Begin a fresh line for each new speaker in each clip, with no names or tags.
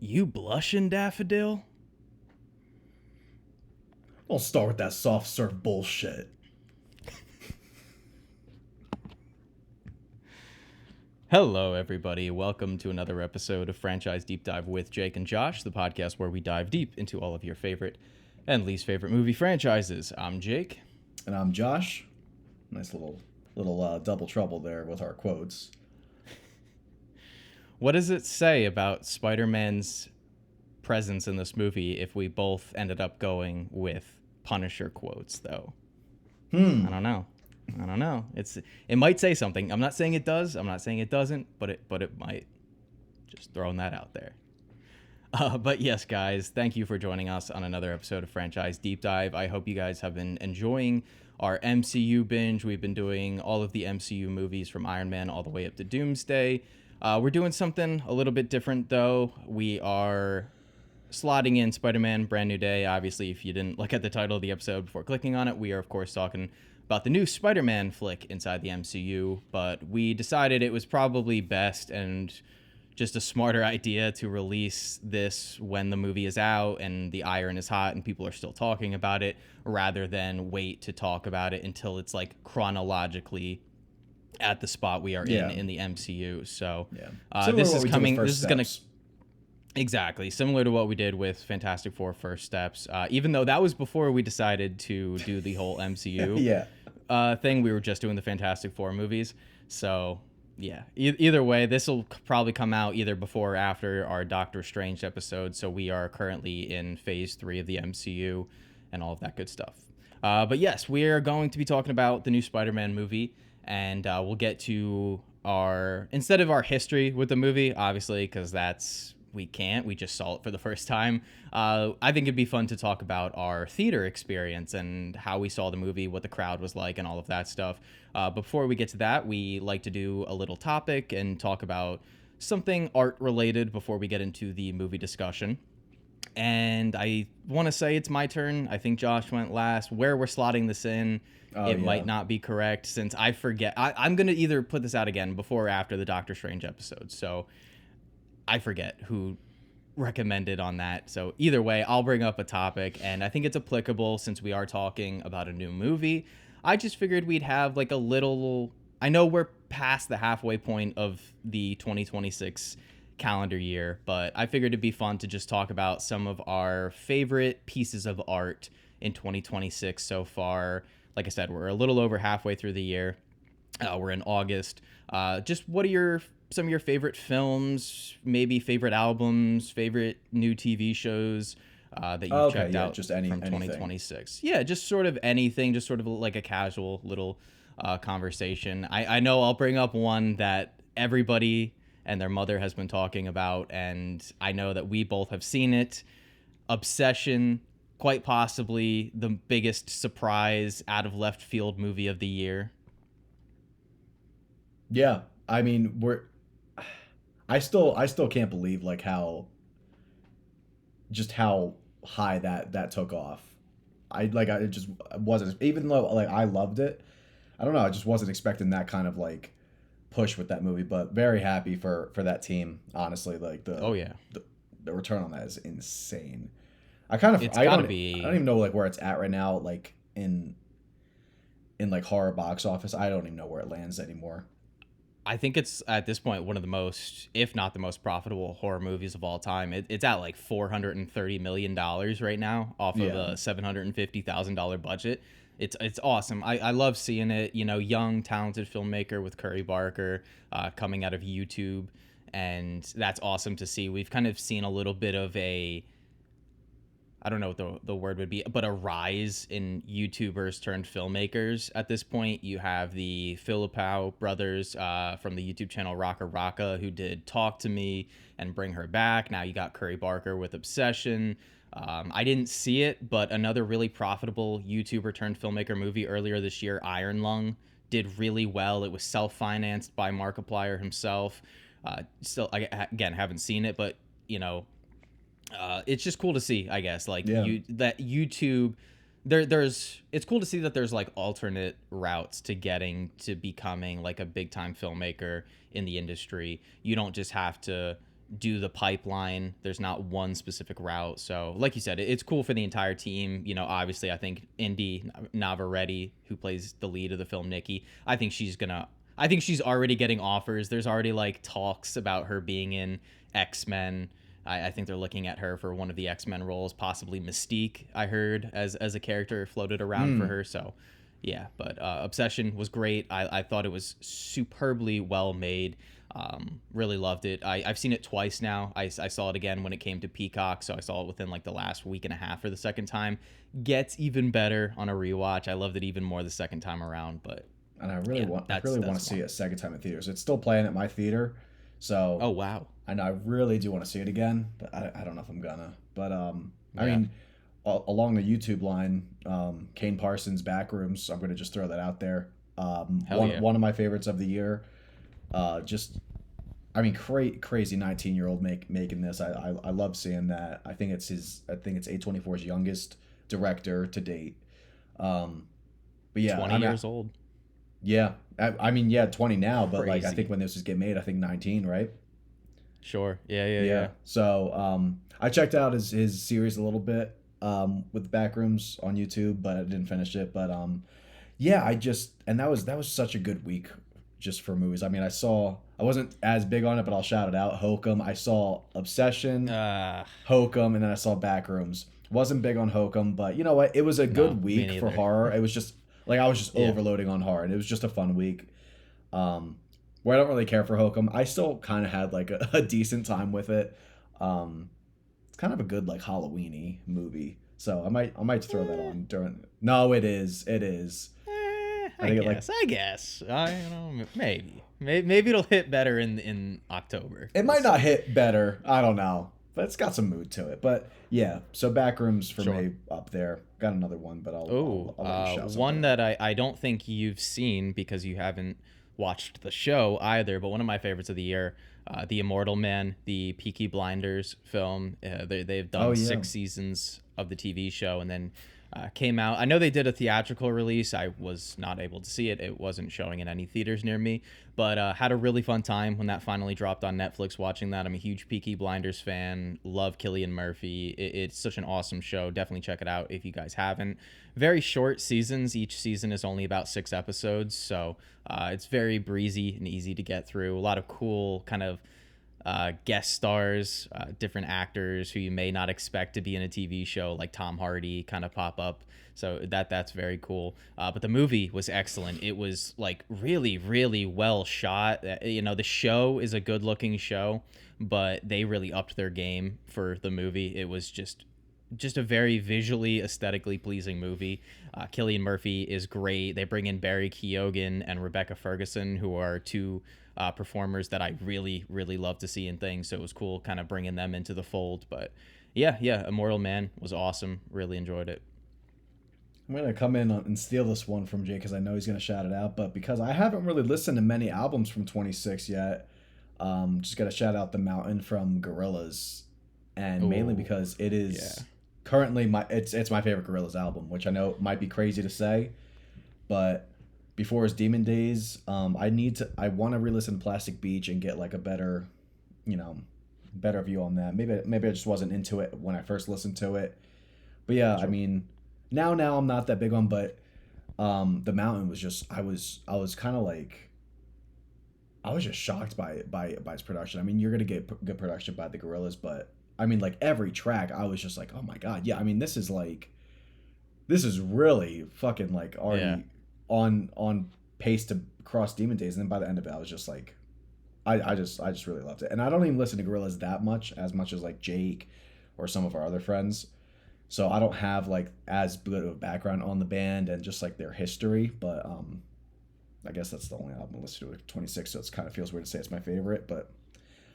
You blushing, Daffodil?
Don't start with that soft serve bullshit.
Hello, everybody. Welcome to another episode of Franchise Deep Dive with Jake and Josh, the podcast where we dive deep into all of your favorite and least favorite movie franchises. I'm Jake.
And I'm Josh. Nice little double trouble there with our quotes.
What does it say about Spider-Man's presence in this movie if we both ended up going with Punisher quotes, though? I don't know. It might say something. I'm not saying it does. I'm not saying it doesn't, but it might. Just throwing that out there. But yes, guys, thank you for joining us on another episode of Franchise Deep Dive. I hope you guys have been enjoying our MCU binge. We've been doing all of the MCU movies from Iron Man all the way up to Doomsday. We're doing something a little bit different, though. We are slotting in Spider-Man Brand New Day. Obviously, if you didn't look at the title of the episode before clicking on it, we are, of course, talking about the new Spider-Man flick inside the MCU, but we decided it was probably best and just a smarter idea to release this when the movie is out and the iron is hot and people are still talking about it, rather than wait to talk about it until it's like chronologically at the spot we are in the MCU. So this is coming. This is going to exactly similar to what we did with Fantastic Four First Steps. Even though that was before we decided to do the whole MCU thing, we were just doing the Fantastic Four movies. So yeah, either way, this will probably come out either before or after our Doctor Strange episode. So we are currently in phase 3 of the MCU and all of that good stuff. But yes, we are going to be talking about the new Spider-Man movie, and we'll get to instead of our history with the movie, obviously, because we just saw it for the first time. I think it'd be fun to talk about our theater experience and how we saw the movie, what the crowd was like, and all of that stuff. Before we get to that, we like to do a little topic and talk about something art related before we get into the movie discussion. And I want to say it's my turn. I think Josh went last. Where we're slotting this in, might not be correct since I forget. I'm going to either put this out again before or after the Doctor Strange episode. So I forget who recommended on that. So either way, I'll bring up a topic, and I think it's applicable since we are talking about a new movie. I just figured we'd have like a little... I know we're past the halfway point of the 2026 calendar year, but I figured it'd be fun to just talk about some of our favorite pieces of art in 2026 so far. Like I said, we're a little over halfway through the year. We're in August. Just what are some of your favorite films, maybe favorite albums, favorite new TV shows that you've checked out
just
from 2026? Yeah, just sort of anything, just sort of like a casual little conversation. I know I'll bring up one that everybody and their mother has been talking about, and I know that we both have seen it. Obsession, quite possibly the biggest surprise out of left field movie of the year.
Yeah, I mean, I still can't believe like how high that took off. I just wasn't, even though like I loved it. I don't know, I just wasn't expecting that kind of like push with that movie, but very happy for that team, honestly. Like the return on that is insane. I don't even know like where it's at right now, like in like horror box office. I don't even know where it lands anymore.
I think it's at this point one of the most, if not the most profitable horror movies of all time. It's at like $430 million right now off of a $750,000 budget. It's awesome. I love seeing it. You know, young, talented filmmaker with Curry Barker coming out of YouTube. And that's awesome to see. We've kind of seen a little bit of I don't know what the word would be, but a rise in YouTubers turned filmmakers at this point. You have the Filipao brothers from the YouTube channel Raka Raka, who did Talk to Me and Bring Her Back. Now you got Curry Barker with Obsession. I didn't see it, but another really profitable YouTuber turned filmmaker movie earlier this year, Iron Lung, did really well. It was self-financed by Markiplier himself. Still, again, haven't seen it, but, you know, it's just cool to see, I guess, like that YouTube it's cool to see that there's like alternate routes to getting to becoming like a big time filmmaker in the industry. You don't just have to do the pipeline. There's not one specific route. So, like you said, it's cool for the entire team. You know, obviously, I think Indy Navarrete, who plays the lead of the film, Nikki, I think she's already getting offers. There's already like talks about her being in X-Men. I think they're looking at her for one of the X-Men roles, possibly Mystique, I heard, as a character floated around for her. So, yeah, but Obsession was great. I thought it was superbly well made. Really loved it. I've seen it twice now. I saw it again when it came to Peacock, so I saw it within like the last week and a half for the second time. Gets even better on a rewatch. I loved it even more the second time around, but
and I really want to see it a second time in theaters. It's still playing at my theater, so
oh wow.
I know I really do want to see it again, but I don't know if I'm gonna. But I mean, along the YouTube line, Kane Parsons' Backrooms. I'm gonna just throw that out there. One of my favorites of the year. I mean, crazy 19-year-old making this. I love seeing that. I think it's A24's youngest director to date. But yeah,
20 years old.
Yeah, I mean, yeah, 20 now, but
Crazy.
like I think when this was getting made, I think 19, right?
Sure. Yeah.
So I checked out his series a little bit with Backrooms on YouTube, but I didn't finish it. But yeah, that was such a good week just for movies. I mean, I wasn't as big on it, but I'll shout it out. Hokum. I saw Obsession, Hokum, and then I saw Backrooms. Wasn't big on Hokum, but you know what? It was a good week for horror. It was just like I was just overloading on horror, and it was just a fun week. Where I don't really care for Hokum, I still kind of had like a decent time with it. It's kind of a good like Halloween-y movie, so I might throw that on during. No, it is.
I guess. Maybe it'll hit better in October.
It might not hit better. I don't know, but it's got some mood to it. But yeah, so Backrooms for me up there. Got another one, but I'll let you shout
one that I don't think you've seen because you haven't watched the show either. But one of my favorites of the year, The Immortal Man, the Peaky Blinders film. They've done 6 seasons of the TV show, and then came out. I know they did a theatrical release. I was not able to see it. It wasn't showing in any theaters near me, but had a really fun time when that finally dropped on Netflix watching that. I'm a huge Peaky Blinders fan. Love Cillian Murphy. It's such an awesome show. Definitely check it out if you guys haven't. Very short seasons. Each season is only about 6 episodes, so it's very breezy and easy to get through. A lot of cool kind of guest stars, different actors who you may not expect to be in a TV show, like Tom Hardy, kind of pop up. So that's very cool. But the movie was excellent. It was like really, really well shot. You know, the show is a good looking show, but they really upped their game for the movie. It was just a very visually, aesthetically pleasing movie. Cillian Murphy is great. They bring in Barry Keoghan and Rebecca Ferguson, who are two performers that I really, really love to see in things. So it was cool kind of bringing them into the fold. But yeah, Immortal Man was awesome. Really enjoyed it.
I'm going to come in and steal this one from Jay because I know he's going to shout it out. But because I haven't really listened to many albums from 26 yet, just got to shout out The Mountain from Gorillaz. And mainly because it is currently it's my favorite Gorillaz album, which I know might be crazy to say. But before his Demon Days, I want to re-listen to Plastic Beach and get like a better view on that. Maybe I just wasn't into it when I first listened to it. But yeah, I mean, now I'm not that big on, but The Mountain was just I was kind of like I was just shocked by its production. I mean, you're gonna get good production by the Gorillaz, but I mean, like every track, I was just like, oh my god, yeah. I mean, this is really fucking like already on pace to cross Demon Days. And then by the end of it, I was just like, I just really loved it. And I don't even listen to Gorillaz that much as like Jake or some of our other friends. So I don't have like as good of a background on the band and just like their history. But I guess that's the only album I listened to with 26. So it kind of feels weird to say it's my favorite, but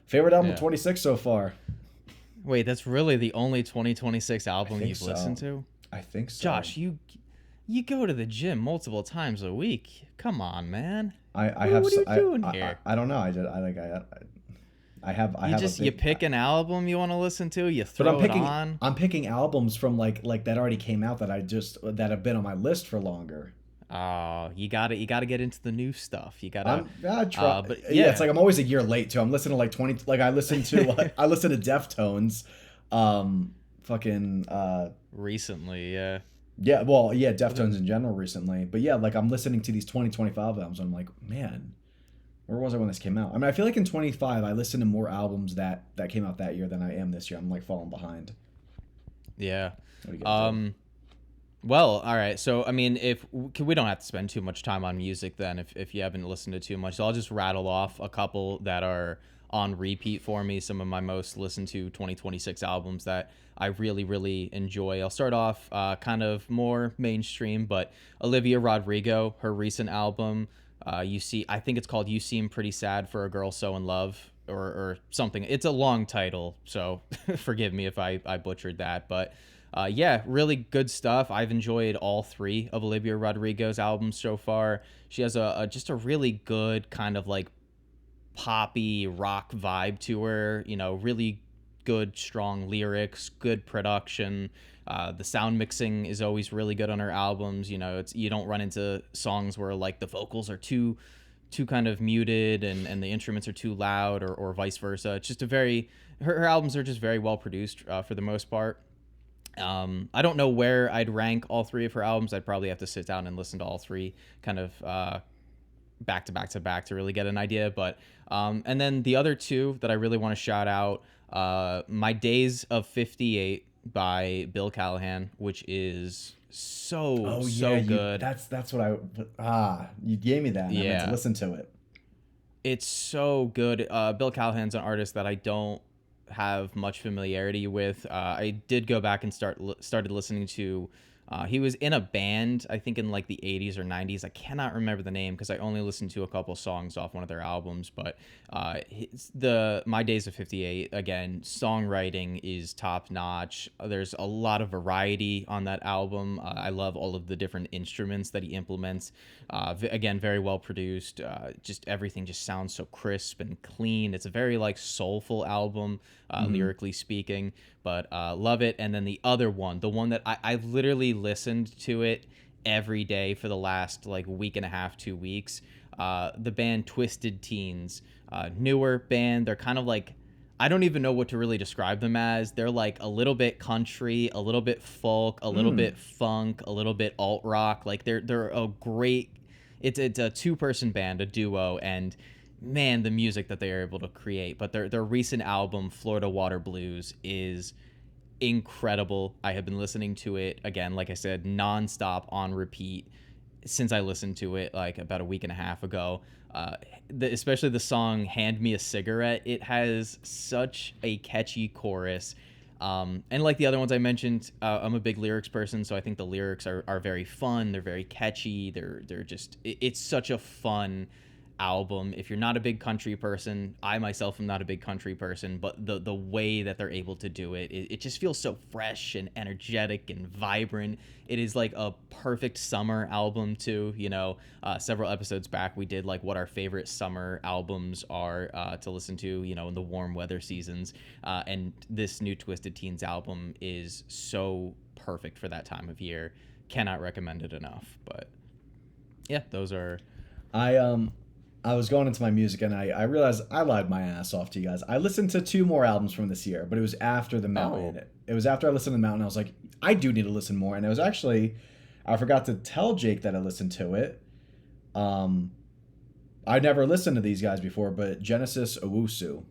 favorite album of 26 so far.
Wait, that's really the only 2026 album you've listened to?
I think so.
Josh, you go to the gym multiple times a week. Come on, man.
What are you doing here? I don't know. You
pick an album you want to listen to, you throw it on.
I'm picking albums from like that already came out that have been on my list for longer.
You gotta get into the new stuff. You gotta,
I try.
but
Yeah, it's
yeah,
like I'm always a year late too. I'm listening to like 20. Like I listen to Deftones, fucking
recently, yeah.
yeah. Well, yeah,
Was it?
Deftones in general recently. But yeah, like I'm listening to these 2025 albums. I'm like, man, where was I when this came out? I mean, I feel like in 25 I listened to more albums that came out that year than I am this year. I'm like falling behind.
Yeah.
What are you gonna do?
Um, Well, all right. So, I mean, if we don't have to spend too much time on music, then if you haven't listened to too much, so I'll just rattle off a couple that are on repeat for me. Some of my most listened to 2026 albums that I really really enjoy. I'll start off kind of more mainstream, but Olivia Rodrigo, her recent album, I think it's called "You Seem Pretty Sad for a Girl So in Love." Or something. It's a long title, so forgive me if I butchered that. But yeah, really good stuff. I've enjoyed all three of Olivia Rodrigo's albums so far. She has just a really good kind of like poppy rock vibe to her. Really good, strong lyrics, good production. The sound mixing is always really good on her albums. You don't run into songs where like the vocals are too kind of muted and the instruments are too loud or vice versa. It's just her albums are just very well produced for the most part. I don't know where I'd rank all three of her albums. I'd probably have to sit down and listen to all three kind of back to back to back to really get an idea. But and then the other two that I really want to shout out, "My Days of '58" by Bill Callahan, which is so
Oh yeah,
so
you.
good.
That's what I. You gave me that, and I meant to
Yeah,
listen to it.
it's so good. Bill Callahan's an artist that I don't have much familiarity with. I did go back and started listening to. He was in a band, I think in like the 80s or 90s. I cannot remember the name because I only listened to a couple songs off one of their albums. But the My Days of '58, again, songwriting is top notch. There's a lot of variety on that album. I love all of the different instruments that he implements. Again, very well produced. Just everything just sounds so crisp and clean. It's a very like soulful album,
Mm-hmm.
lyrically speaking. But love it. And then the other one, the one that I literally listened to it every day for the last like week and a half, 2 weeks. The band Twisted Teens, newer band. They're kind of like, I don't even know what to really describe them as. They're like a little bit country, a little bit folk, a little
Mm.
bit funk, a little bit alt rock. Like they're a great. It's a two-person band, a duo, and man, the music that they are able to create. But their recent album, Florida Water Blues, is incredible. I have been listening to it again, like I said, nonstop on repeat since I listened to it like about a week and a half ago. Especially the song "Hand Me a Cigarette." It has such a catchy chorus. And like the other ones I mentioned, I'm a big lyrics person, so I think the lyrics are very fun. They're very catchy. They're just it's such a fun album. If you're not a big country person, I myself am not a big country person, but the way that they're able to do it just feels so fresh and energetic and vibrant. It is like a perfect summer album too. Several episodes back we did like what our favorite summer albums are to listen to, in the warm weather seasons. And this new Twisted Teens album is so perfect for that time of year. Cannot recommend it enough. But yeah, those are.
I I was going into my music and I realized I lied my ass off to you guys. I listened to two more albums from this year, but it was after The
Oh,
Mountain. It was after I listened to The Mountain. I was like, I do need to listen more. And it was actually, I forgot to tell Jake that I listened to it. Um, I never listened to these guys before, but Genesis Owusu.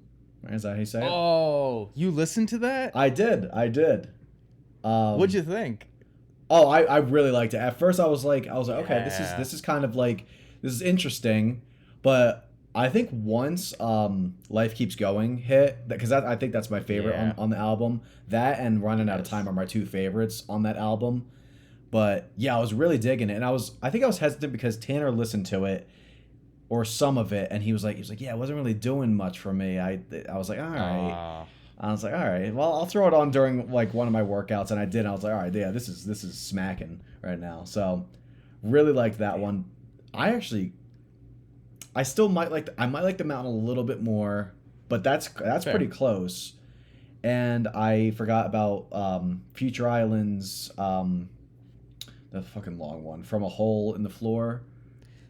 Right? Is that how you say it?
oh, you listened to that?
I did. I did.
What'd
Um,
you think?
oh, I really liked it. At first, I was like, okay,
Yeah.
this is kind of like this is interesting, but I think once Life Keeps Going hit, because I think that's my favorite
Yeah.
on the album. That and Running Out of Time
Yes.
are my two favorites on that album. But yeah, I was really digging it, and I think I was hesitant because Tanner listened to it or some of it, and he was like, yeah, it wasn't really doing much for me. I was like, all right.
Uh,
I was like, all right, well, I'll throw it on during like one of my workouts, and I did. I was like, all right, yeah, this is smacking right now. So, really liked that one. I actually, I still I might like the mountain a little bit more, but that's pretty
fair.
close. And I forgot about Future Islands, The fucking long one. From a Hole in the Floor.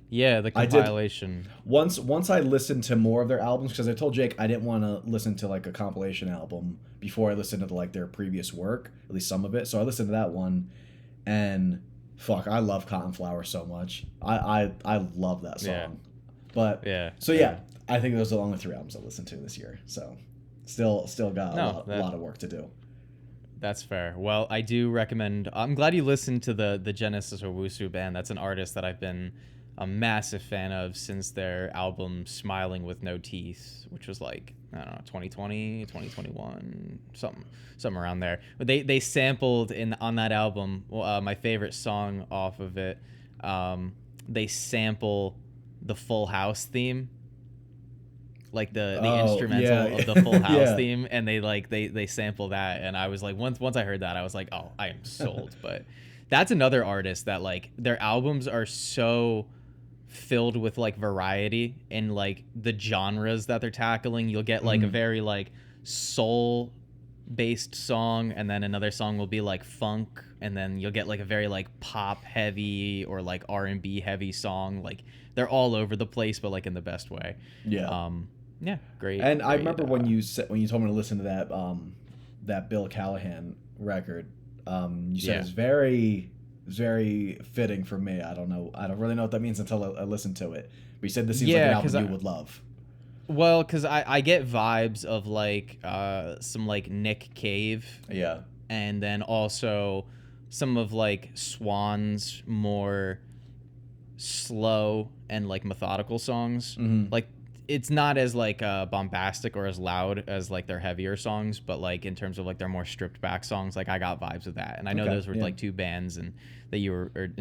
Yeah, the
I did
compilation.
once I listened to more of their albums because I told Jake I didn't want to listen to like a compilation album before I listened to like their previous work, at least some of it. So I listened to that one, and fuck, I love Cotton Flower so much. I love that
Yeah.
song. But
Yeah.
so yeah, I think those are the only three albums I listened to this year. So still got
No,
a lot of work to do.
that's fair. Well, I do recommend. I'm glad you listened to the Genesis Owusu band. That's an artist that I've been a massive fan of since their album Smiling with No Teeth, which was like, I don't know, 2020, 2021, something around there. But they sampled on that album, my favorite song off of it. They sample the Full House theme, like the instrumental of the Full House
Yeah.
theme, and they sample that, and I was like, once I heard that, I was like, oh, I am sold. But that's another artist that like their albums are so filled with like variety in like the genres that they're tackling. You'll get like a very like soul based song, and then another song will be like funk, and then you'll get like a very like pop heavy or like R&B heavy song. Like they're all over the place, but like in the best way.
Yeah.
Yeah, great.
And I
great,
remember when you told me to listen to that Bill Callahan record, you said it's very fitting for me. I don't really know what that means until I listen to it. But you said this seems like an album you would love.
Well, because I get vibes of like some like Nick Cave.
Yeah.
And then also some of like Swan's more slow and like methodical songs. Like it's not as like bombastic or as loud as like their heavier songs, but like in terms of like their more stripped back songs, like I got vibes of that. And I know those were like two bands and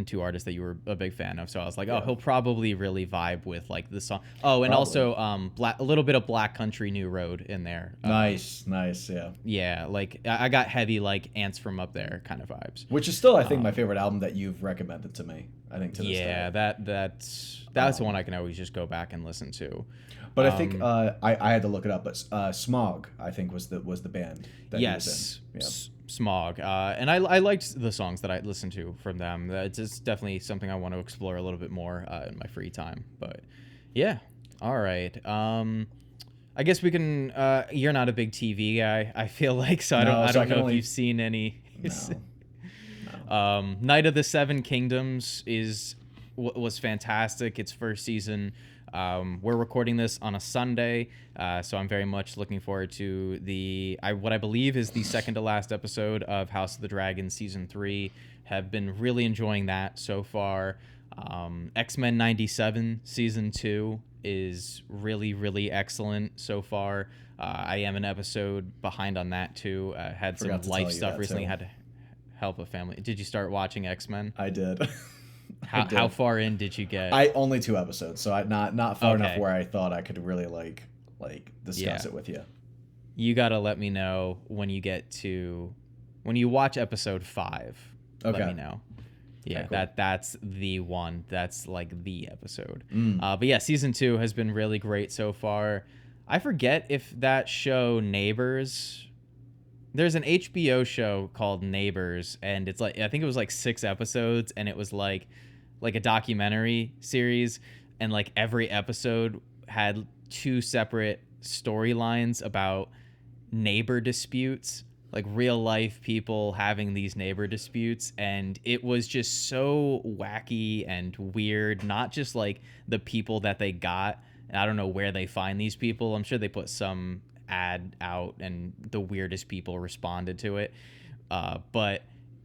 two artists that you were a big fan of. So I was like, oh, he'll probably really vibe with like the song. Oh, and also a little bit of Black Country New Road in there.
Nice, yeah.
Yeah, like I got heavy like Ants from Up There kind of vibes.
Which is still, I think, my favorite album that you've recommended to me. I think to this day.
Yeah, that's the one I can always just go back and listen to.
But I think I had to look it up. But Smog, I think, was the band that he was in. Yeah.
Smog, and I liked the songs that I listened to from them. It's definitely something I want to explore a little bit more in my free time. But yeah, all right. I guess we can. You're not a big TV guy, I feel like, so I don't know if you've seen any.
No.
Night of the Seven Kingdoms was fantastic. Its first season. We're recording this on a Sunday, so I'm very much looking forward to what I believe is the second to last episode of House of the Dragon season 3. Have been really enjoying that so far. X-Men 97 season 2 is really, really excellent so far. I am an episode behind on that too. Had some life stuff recently. Had to help a family. Did you start watching X-Men?
I did.
How far in did you get?
I only 2 episodes, so I not far enough where I thought I could really like discuss it with you.
You gotta let me know when you watch episode 5.
Okay.
Let me know. Yeah,
okay, cool.
that's the one. That's like the episode. But yeah, season 2 has been really great so far. I forget if that show Neighbors. There's an HBO show called Neighbors, and it's like I think it was like 6 episodes, and it was like a documentary series, and like every episode had 2 separate storylines about neighbor disputes, like real life people having these neighbor disputes, and it was just so wacky and weird. Not just like the people that they got, and I don't know where they find these people. I'm sure they put some ad out and the weirdest people responded to it, but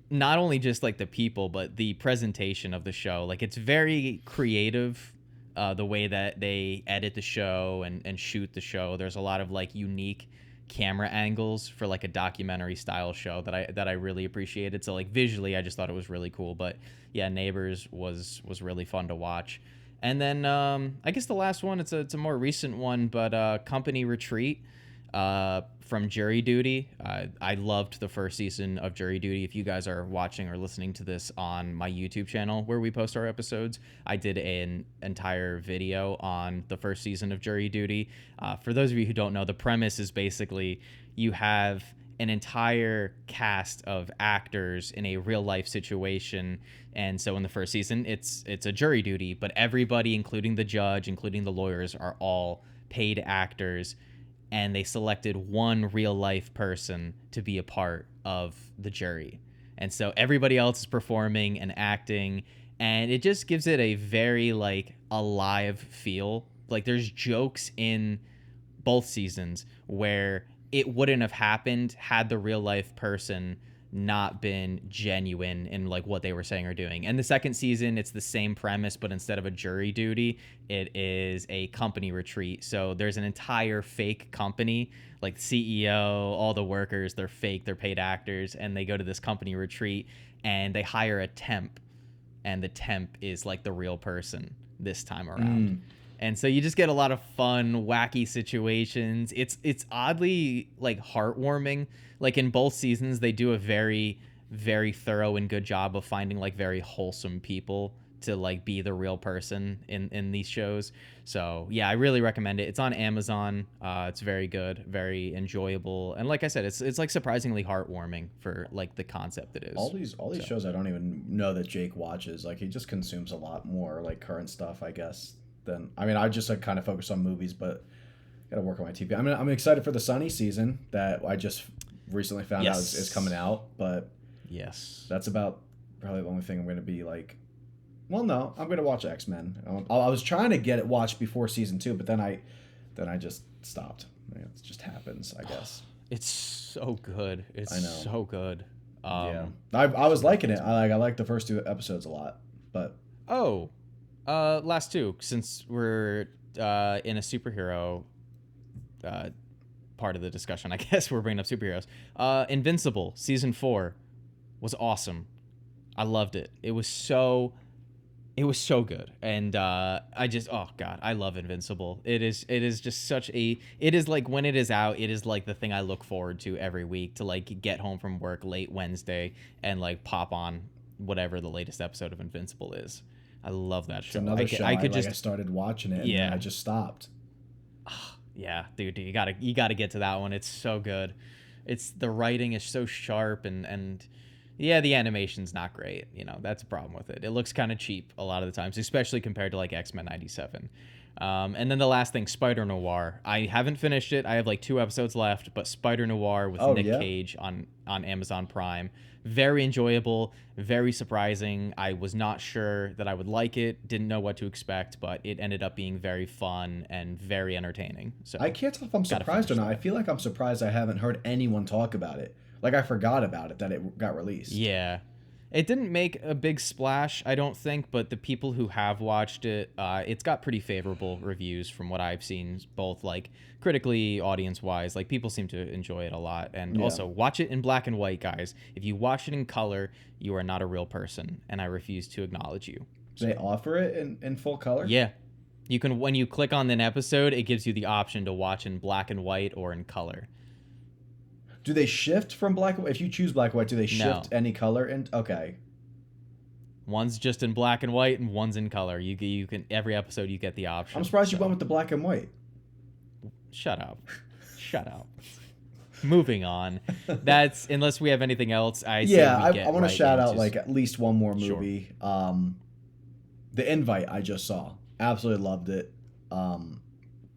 not only just like the people, but the presentation of the show. Like it's very creative, the way that they edit the show and shoot the show. There's a lot of like unique camera angles for like a documentary style show that I really appreciated. So like visually I just thought it was really cool. But yeah, Neighbors was really fun to watch. And then I guess the last one, it's a more recent one, but Company Retreat from Jury Duty. I loved the first season of Jury Duty. If you guys are watching or listening to this on my YouTube channel where we post our episodes, I did an entire video on the first season of Jury Duty. For those of you who don't know, the premise is basically you have an entire cast of actors in a real life situation. And so in the first season, it's a jury duty, but everybody, including the judge, including the lawyers, are all paid actors, and they selected one real life person to be a part of the jury. And so everybody else is performing and acting, and it just gives it a very like alive feel. Like there's jokes in both seasons where it wouldn't have happened had the real life person not been genuine in like what they were saying or doing. And the second season, it's the same premise, but instead of a jury duty, it is a company retreat. So there's an entire fake company, like CEO, all the workers, they're fake, they're paid actors, and they go to this company retreat and they hire a temp, and the temp is like the real person this time around. And so you just get a lot of fun, wacky situations. It's oddly like heartwarming. Like in both seasons, they do a very, very thorough and good job of finding like very wholesome people to like be the real person in these shows. So yeah, I really recommend it. It's on Amazon. It's very good, very enjoyable, and like I said, it's like surprisingly heartwarming for like the concept it is.
All these shows I don't even know that Jake watches. Like he just consumes a lot more like current stuff, I guess. Than I mean, I just like kind of focus on movies, but gotta work on my TV. I mean, I'm excited for the Sunny season that I just recently found out is coming out, but
yes,
that's about probably the only thing I'm going to be like. Well, no, I'm going to watch X-Men. I was trying to get it watched before season 2, but then I just stopped. It just happens, I guess.
It's so good. It's so good.
Yeah, I was liking it. I like the first 2 episodes a lot, but
last 2, since we're in a superhero part of the discussion, I guess we're bringing up superheroes. Invincible season 4 was awesome. I loved it. It was so good, and I just I love Invincible. It is just such a, it is like when it is out, it is like the thing I look forward to every week to like get home from work late Wednesday and like pop on whatever the latest episode of Invincible is. I love that show.
Another show. I started watching it, and then I just stopped.
Yeah, dude, you gotta get to that one. It's so good. It's the writing is so sharp, and yeah, the animation's not great. You know, that's a problem with it. It looks kind of cheap a lot of the times, especially compared to like X-Men 97. And then the last thing, Spider Noir. I haven't finished it. I have like 2 episodes left, but Spider Noir with Nick Cage on Amazon Prime. Very enjoyable, very surprising. I was not sure that I would like it, didn't know what to expect, but it ended up being very fun and very entertaining. So
I can't tell if I'm surprised or not. I feel like I'm surprised I haven't heard anyone talk about it. Like I forgot about it, that it got released.
Yeah. It didn't make a big splash, I don't think, but the people who have watched it, it's got pretty favorable reviews from what I've seen, both like critically, audience-wise. Like people seem to enjoy it a lot. And also, watch it in black and white, guys. If you watch it in color, you are not a real person, and I refuse to acknowledge you.
So, they offer it in full color?
Yeah. You can, when you click on an episode, it gives you the option to watch in black and white or in color.
Do they shift from black and white? If you choose black and white, do they shift any color? Okay.
One's just in black and white, and one's in color. You can every episode you get the option.
I'm surprised you went with the black and white.
Shut up. Moving on. That's unless we have anything else. I
want to shout out like at least one more movie. Sure. The Invite I just saw. Absolutely loved it.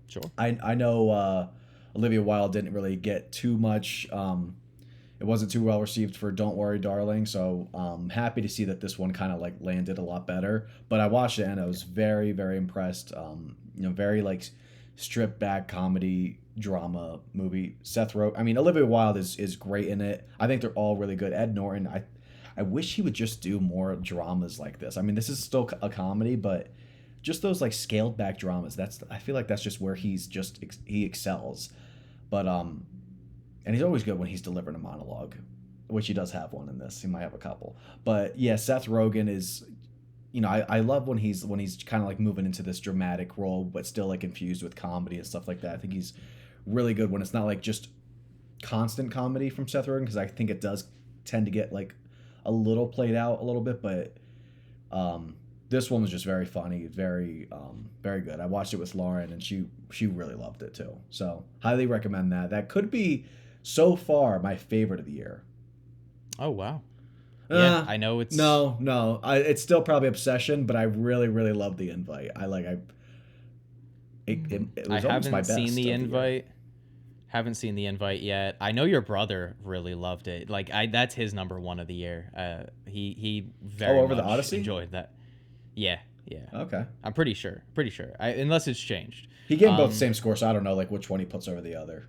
Sure.
I know. Olivia Wilde didn't really get too much. It wasn't too well received for Don't Worry, Darling. So happy to see that this one kind of like landed a lot better. But I watched it and I was very, very impressed. Very like stripped back comedy drama movie. Olivia Wilde is great in it. I think they're all really good. Ed Norton, I wish he would just do more dramas like this. I mean, this is still a comedy, but just those like scaled back dramas, I feel like that's just where he excels. But and he's always good when he's delivering a monologue, which he does have one in this. He might have a couple. But yeah, Seth Rogen is, I love when he's kind of like moving into this dramatic role, but still like infused with comedy and stuff like that. I think he's really good when it's not like just constant comedy from Seth Rogen, because I think it does tend to get like a little played out a little bit. But this one was just very funny, very very good. I watched it with Lauren, and she really loved it too. So highly recommend that. That could be So far, my favorite of the year.
Oh wow. Yeah,
Uh,
I know it's.
no. It's still probably Obsession, but I really, really love The Invite. It
I
was almost my
haven't seen
best
the
of the year.
invite. Haven't seen the invite yet. I know your brother really loved it. Like that's his number one of the year. He
Oh,
very
over the
much
Odyssey?
enjoyed that. Yeah, yeah.
Okay.
I'm pretty sure. Pretty sure. Unless it's changed.
He gave them both the
Um,
same score, so I don't know like which one he puts over the other.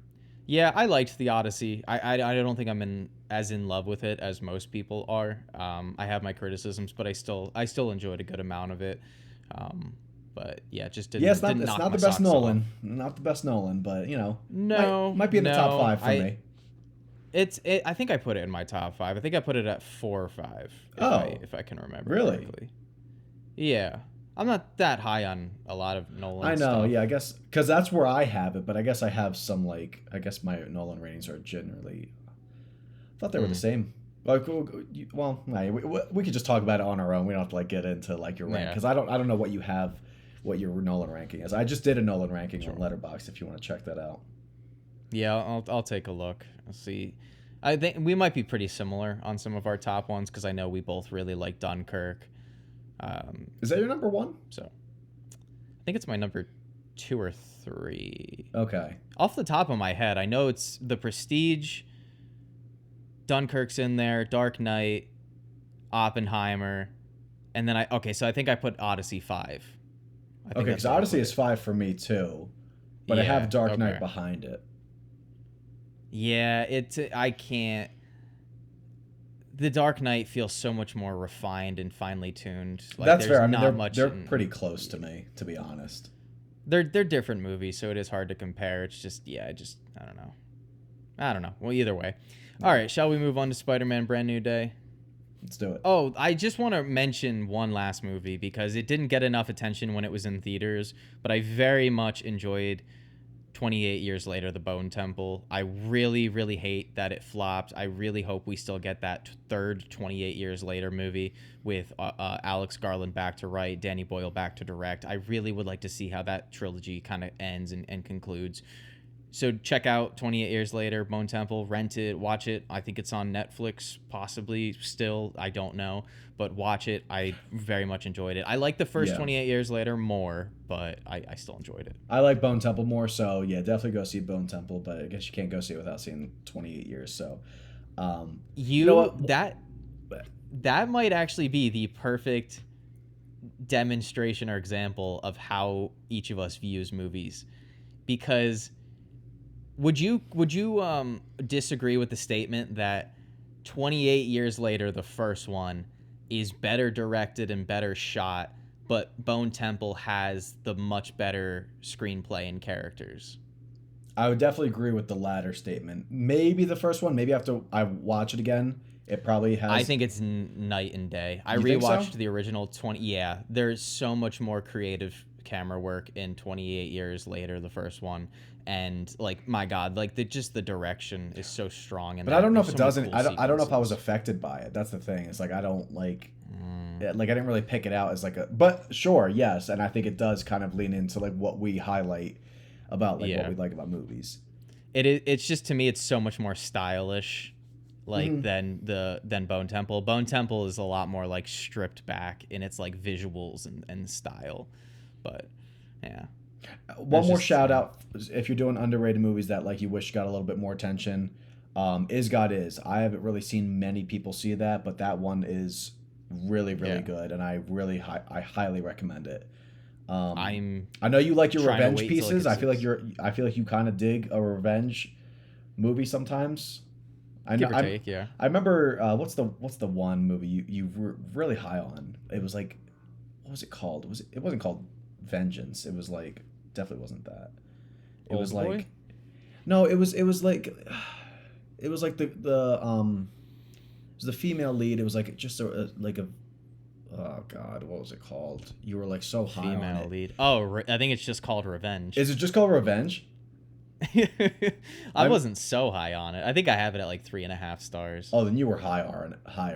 yeah, I liked the Odyssey. I don't think I'm as in love with it as most people are. I have my criticisms, but I still enjoyed a good amount of it. Um, but yeah, just
Yeah,
didn't
it's
knock
not
my
the best
socks off.
Nolan, not the best Nolan, but
No,
might be in the top
no.
five for me.
I think I put it in my top five. I think I put it at 4 or 5
Oh,
if I can remember
really?
correctly. Yeah. I'm not that high on a lot of
I
Nolan
know.
stuff.
Yeah, I guess because that's where I have it, but I guess I have some like I guess my Nolan ratings are generally. I thought they were the
Mm,
same. Like, well, we could just talk about it on our own. We don't have to like get into like your rank
yeah,
because I don't know what you have, what your Nolan ranking is. I just did a Nolan ranking on
sure.
Letterboxd if you want to check that out.
Yeah, I'll take a look. I'll see. I think we might be pretty similar on some of our top ones because I know we both really like Dunkirk.
Is that your number one?
So I think it's my number 2 or 3.
Okay.
Off the top of my head, I know it's The Prestige, Dunkirk's in there, Dark Knight, Oppenheimer, and then so I think I put Odyssey 5. I think
Okay,
that's
because
where I
Odyssey
put
is
it.
5 for me too, but I
Yeah.
have Dark Knight
Okay.
behind it.
Yeah. I can't. The Dark Knight feels so much more refined and finely tuned. Like
That's
there's
fair. I mean,
not much.
they're pretty close to me, to be honest.
They're different movies, so it is hard to compare. It's just I don't know. I don't know. Well, either way. All right, shall we move on to Spider-Man: Brand New Day?
Let's do it.
Oh, I just want to mention one last movie because it didn't get enough attention when it was in theaters, but I very much enjoyed 28 Years Later, The Bone Temple. I really, really hate that it flopped. I really hope we still get that third 28 Years Later movie with Alex Garland back to write, Danny Boyle back to direct. I really would like to see how that trilogy kind of ends and concludes. So check out 28 Years Later, Bone Temple, rent it, watch it. I think it's on Netflix, possibly still. I don't know. But watch it. I very much enjoyed it. I like the first
Yeah.
28 Years Later more, but I still enjoyed it.
I like Bone Temple more, so yeah, definitely go see Bone Temple, but I guess you can't go see it without seeing 28 years, so. You know
You
what?
that might actually be the perfect demonstration or example of how each of us views movies, because would you disagree with the statement that 28 years later the first one is better directed and better shot, but Bone Temple has the much better screenplay and characters?
I would definitely agree with the latter statement. Maybe the first one, maybe after I watch it again, it probably has.
I think it's night and day. I
You think so?
rewatched the original 20. Yeah, there's so much more creative camera work in 28 Years Later, the first one, and like my God, like the direction is so strong. And
But I don't know if
there's
it
so many
doesn't.
cool
I don't know if I was
sequences.
affected by it. That's the thing. It's like I don't like.
Mm,
Yeah, like I didn't really pick it out as like a. But sure, yes, and I think it does kind of lean into like what we highlight about like what
yeah,
we like about movies.
it's just to me, it's so much more stylish, like
Mhm.
than Bone Temple. Bone Temple is a lot more like stripped back in its like visuals and style, but yeah.
One
There's
more
just
shout out if you're doing underrated movies that like you wish got a little bit more attention. Is God Is. I haven't really seen many people see that, but that one is really really
Yeah.
good, and I highly recommend it.
I'm
I know you like your
trying to
revenge
wait till it
pieces.
gets
I feel like you kind of dig a revenge movie sometimes. I know.
give or take, yeah.
I remember what's the one movie you were really high on? It was like what was it called? It wasn't called Vengeance. It was like definitely wasn't that. It was
Old
like
Boy?
no, it was like it was like it was the female lead. It was like just like a oh god, what was it called? You were like so high on
Female
it.
lead. Oh, I think it's just called Revenge.
Is it just called Revenge?
I
I'm
wasn't so high on it. I think I have it at like 3.5 stars.
Oh, then you were higher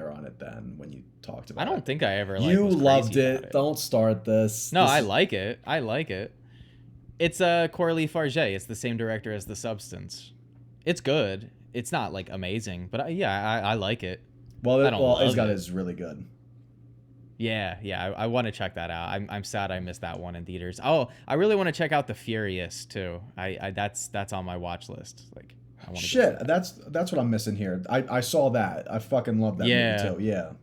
on it then when you talked about
I
it.
don't think I ever like
You
was crazy
loved
about
it. Don't start this.
No,
This
I
is-
like it. I like it. It's Coralie Farge. It's the same director as The Substance. It's good. it's not like amazing, but I like it.
Well,
I don't
Is
love it.
is really good.
Yeah, I want to check that out. I'm sad I missed that one in theaters. Oh, I really want to check out The Furious too. I that's on my watch list. Like, I want to go see
Shit,
that.
that's what I'm missing here. I saw that. I fucking love that movie
Yeah,
too. Yeah. I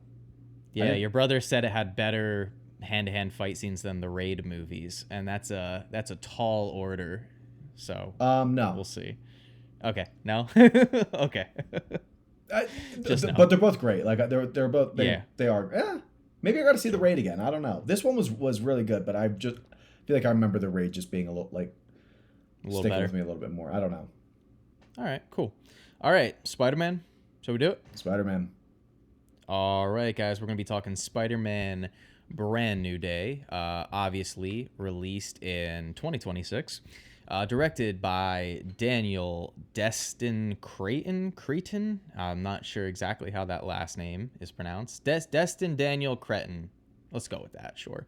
yeah.
didn't.
Your brother said it had better hand-to-hand fight scenes than the Raid movies, and that's a tall order. So
No.
we'll see. Okay, no. Okay,
I,
just no.
but they're both great. Like they're both
Yeah,
they are. Maybe I got to see the Raid again. I don't know. This one was really good, but I just feel like I remember the Raid just being a little like
a little
sticking
better.
with me a little bit more. I don't know.
All right, cool. All right, Spider-Man. Shall we do it?
Spider-Man.
All right, guys, we're going to be talking Spider-Man Brand New Day, obviously released in 2026, directed by Daniel Destin Creighton. I'm not sure exactly how that last name is pronounced. Destin Daniel Creighton. Let's go with that, sure.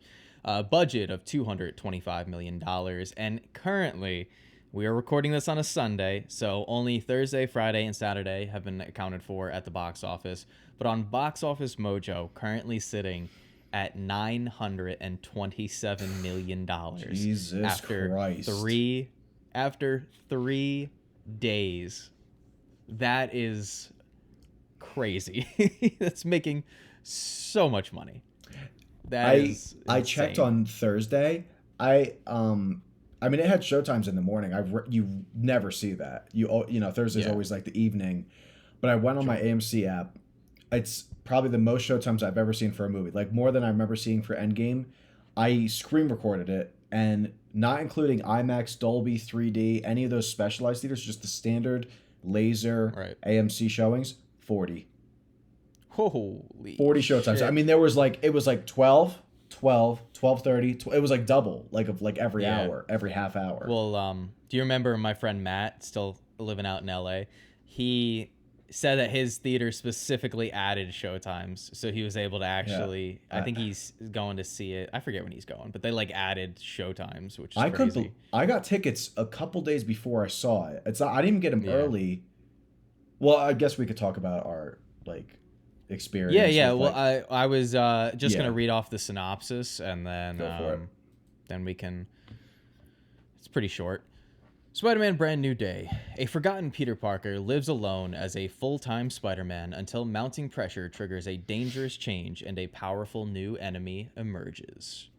Budget of $225 million, and currently we are recording this on a Sunday, so only Thursday, Friday, and Saturday have been accounted for at the box office. But on Box Office Mojo, currently sitting at $927 million
Jesus
after
Christ.
after 3 days. That is crazy. That's making so much money.
I checked on Thursday. I mean, it had showtimes in the morning. You never see that. You know, Thursday's always like the evening. But I went on my AMC app. It's probably the most showtimes I've ever seen for a movie. Like more than I remember seeing for Endgame. I screen recorded it, and not including IMAX, Dolby, 3D, any of those specialized theaters, just the standard laser AMC showings, 40.
Holy
40 showtimes.
shit.
I mean, it was like 12, 12:30. It was like double, like of like every hour, every half hour.
Well, do you remember my friend Matt, still living out in LA? He said that his theater specifically added showtimes, so he was able to actually. I think he's going to see it. I forget when he's going, but they like added showtimes, which is crazy.
I got tickets a couple days before I saw it. I didn't even get them early. Well, I guess we could talk about our like experience.
Yeah.
With,
Well,
like,
I was just gonna read off the synopsis, and then then we can. It's pretty short. Spider-Man Brand New Day. A forgotten Peter Parker lives alone as a full-time Spider-Man until mounting pressure triggers a dangerous change and a powerful new enemy emerges.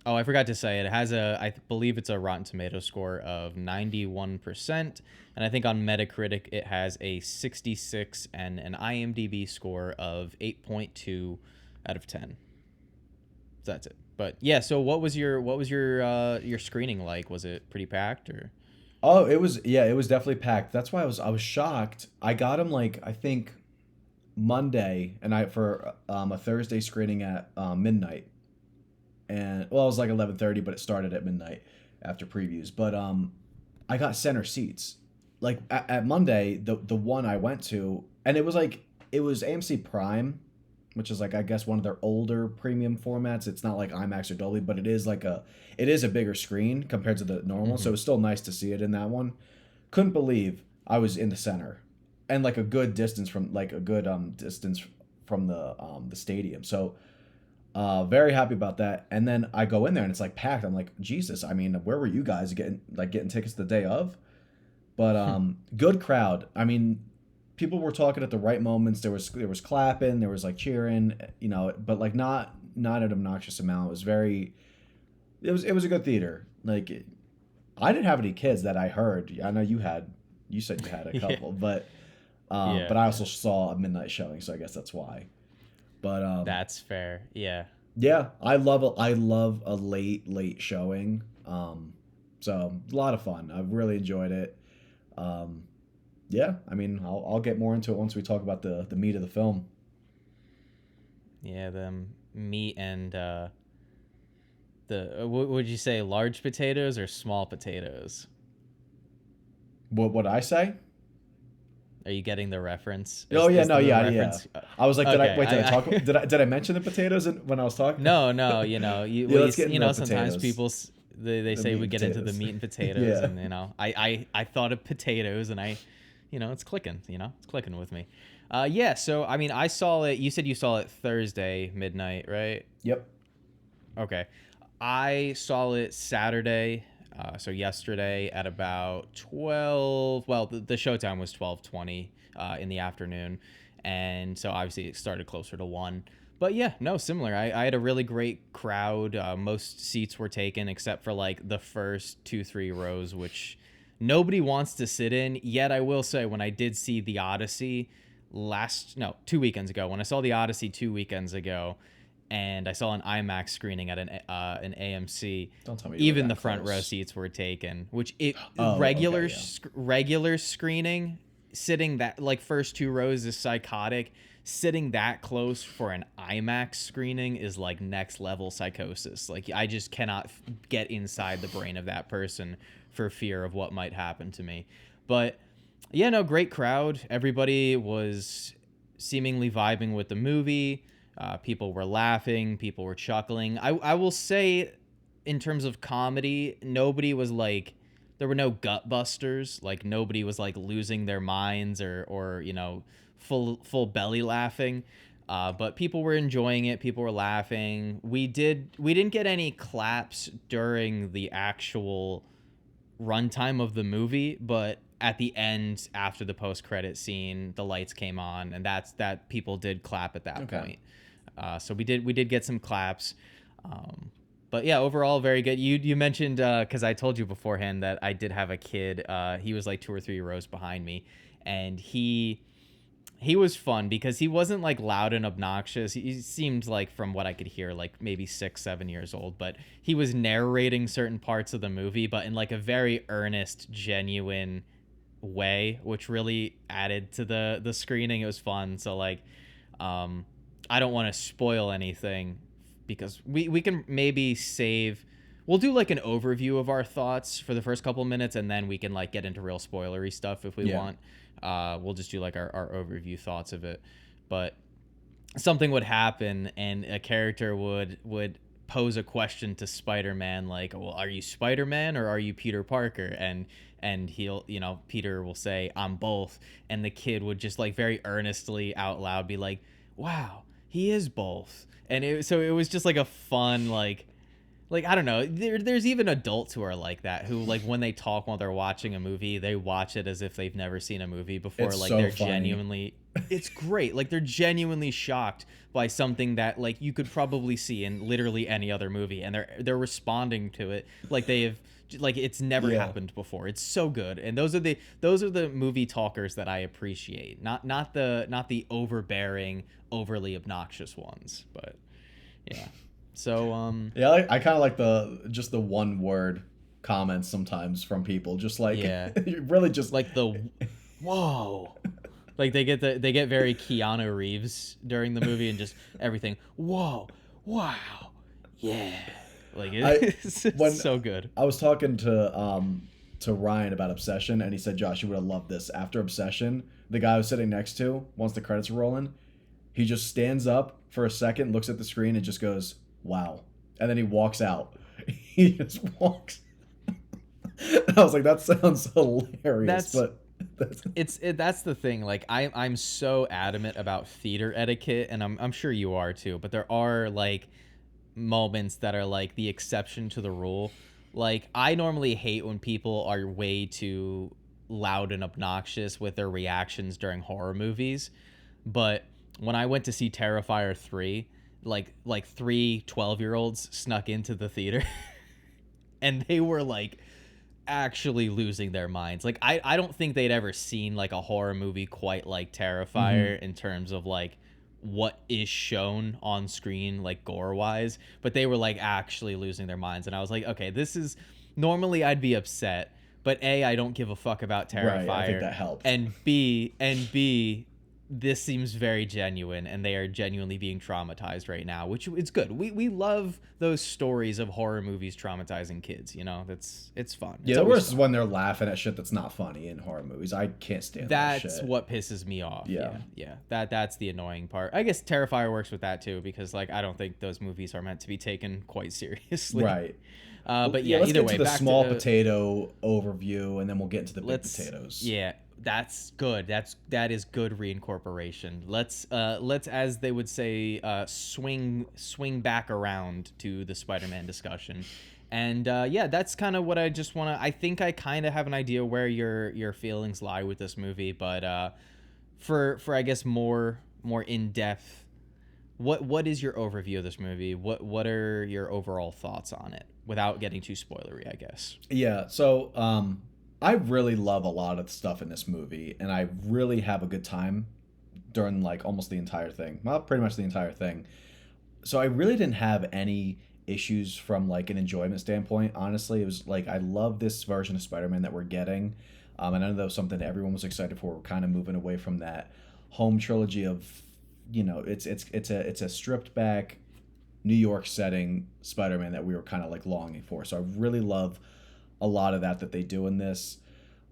Oh, I forgot to say, it has I believe it's a Rotten Tomatoes score of 91%, and I think on Metacritic it has a 66 and an IMDb score of 8.2 out of 10. So that's it. But yeah, so what was your screening like? Was it pretty packed or?
Oh, it was definitely packed. That's why I was shocked. I got him like I think Monday, and for a Thursday screening at midnight, and well, it was like 11:30, but it started at midnight after previews. But I got center seats. Like at Monday, the one I went to, and it was AMC Prime, which is like I guess one of their older premium formats. It's not like IMAX or Dolby, but it is a bigger screen compared to the normal. Mm-hmm. So it was still nice to see it in that one. Couldn't believe I was in the center, and like a good distance from the stadium. So very happy about that. And then I go in there and it's like packed. I'm like, Jesus, I mean, where were you guys getting tickets the day of? But good crowd. I mean, people were talking at the right moments. There was clapping, there was like cheering, you know, but like not an obnoxious amount. It was a good theater. Like I didn't have any kids that I heard. I know you said you had a couple, but I also saw a midnight showing, so I guess that's why. But
that's fair. Yeah.
Yeah, I love a late showing. So a lot of fun. I've really enjoyed it. Yeah, I mean, I'll get more into it once we talk about the meat of the film.
Yeah, the meat and would you say large potatoes or small potatoes?
What would I say?
Are you getting the reference?
Yeah. I was like, did I mention the potatoes when I was talking?
No, you know, sometimes
potatoes.
people they say we get into the meat and potatoes, and you know, I thought of potatoes, and I it's clicking. It's clicking with me. Yeah. So I mean, I saw it. You said you saw it Thursday midnight, right?
Yep.
Okay. I saw it Saturday, so yesterday at about 12. Well, the showtime was 12:20 in the afternoon, and so obviously it started closer to 1. But yeah, no, similar. I had a really great crowd. Most seats were taken except for like the first 2-3 rows, which nobody wants to sit in. Yet I will say, when I did see The Odyssey 2 weekends ago, when I saw The Odyssey 2 weekends ago, and I saw an IMAX screening at an AMC.
Don't tell me you were
Even
that
the front row
close.
seats were taken, which
Okay, yeah.
regular screening, sitting that like first 2 rows is psychotic. Sitting that close for an IMAX screening is like next level psychosis. Like I just cannot get inside the brain of that person for fear of what might happen to me. But yeah, no, great crowd. Everybody was seemingly vibing with the movie. People were laughing, people were chuckling. I will say, in terms of comedy, nobody was like, there were no gut busters. Like nobody was like losing their minds or full belly laughing. But people were enjoying it. People were laughing. We didn't get any claps during the actual runtime of the movie, but at the end, after the post-credit scene, the lights came on, and that people did clap at that point. So we did get some claps. But yeah, overall very good. You mentioned, because I told you beforehand that I did have a kid. He was like 2 or 3 rows behind me, and he was fun because he wasn't like loud and obnoxious. He seemed like, from what I could hear, like maybe 6-7 years old, but he was narrating certain parts of the movie, but in like a very earnest, genuine way, which really added to the screening. It was fun. So like, I don't want to spoil anything, because we can maybe we'll do like an overview of our thoughts for the first couple minutes, and then we can like get into real spoilery stuff if we want. We'll just do like our overview thoughts of it. But something would happen, and a character would pose a question to Spider-Man, like, well, are you Spider-Man or are you Peter Parker? And he'll, Peter will say, I'm both. And the kid would just like very earnestly out loud be like, wow, he is both. And it was just like a fun, like I don't know, there's even adults who are like that, who like when they talk while they're watching a movie, they watch it as if they've never seen a movie before.
It's
like
so
they're
funny.
genuinely, it's great. Like they're genuinely shocked by something that like you could probably see in literally any other movie, and they're responding to it like they have, like it's never happened before. It's so good. And those are the movie talkers that I appreciate. Not the overbearing, overly obnoxious ones. But yeah. So
Yeah, I kind of like the one word comments sometimes from people, just like really just
like the whoa. Like they get very Keanu Reeves during the movie, and just everything. Whoa, wow, yeah. Like it's so good.
I was talking to Ryan about Obsession, and he said, Josh, you would have loved this. After Obsession, the guy I was sitting next to, once the credits are rolling, he just stands up for a second, looks at the screen, and just goes, wow, and then he walks out. He just walks. I was like, that sounds hilarious.
That's the thing. Like I'm so adamant about theater etiquette, and I'm sure you are too. But there are like moments that are like the exception to the rule. Like I normally hate when people are way too loud and obnoxious with their reactions during horror movies. But when I went to see Terrifier 3, like 3 12-year-olds snuck into the theater and they were like actually losing their minds. Like I don't think they'd ever seen like a horror movie quite like Terrifier in terms of like what is shown on screen, like gore wise, but they were like actually losing their minds. And I was like, okay, this is, normally I'd be upset, but A, I don't give a fuck about Terrifier.
Right, I think that helped.
And B, this seems very genuine, and they are genuinely being traumatized right now, which is good. We love those stories of horror movies traumatizing kids. It's fun.
Yeah, the worst is when they're laughing at shit that's not funny in horror movies. I can't stand that shit.
That's what pisses me off.
Yeah.
That's the annoying part. I guess Terrifier works with that too, because like I don't think those movies are meant to be taken quite seriously.
Right.
But yeah,
let's
either
get
way,
to the
back
small
to
potato overview, and then we'll get into the big potatoes.
Yeah. That's good. That is good reincorporation. Let's, as they would say, swing back around to the Spider-Man discussion. And yeah, that's kind of what I just want to. I think I kind of have an idea where your feelings lie with this movie, but for I guess more in depth, what is your overview of this movie? What are your overall thoughts on it without getting too spoilery, I guess?
Yeah, so I really love a lot of the stuff in this movie, and I really have a good time during like almost the entire thing. Well, pretty much the entire thing. So I really didn't have any issues from like an enjoyment standpoint. Honestly, it was like I love this version of Spider-Man that we're getting, and I know that was something that everyone was excited for. We're kind of moving away from that home trilogy of, it's a stripped back New York setting Spider-Man that we were kind of like longing for. So I really love a lot of that they do in this.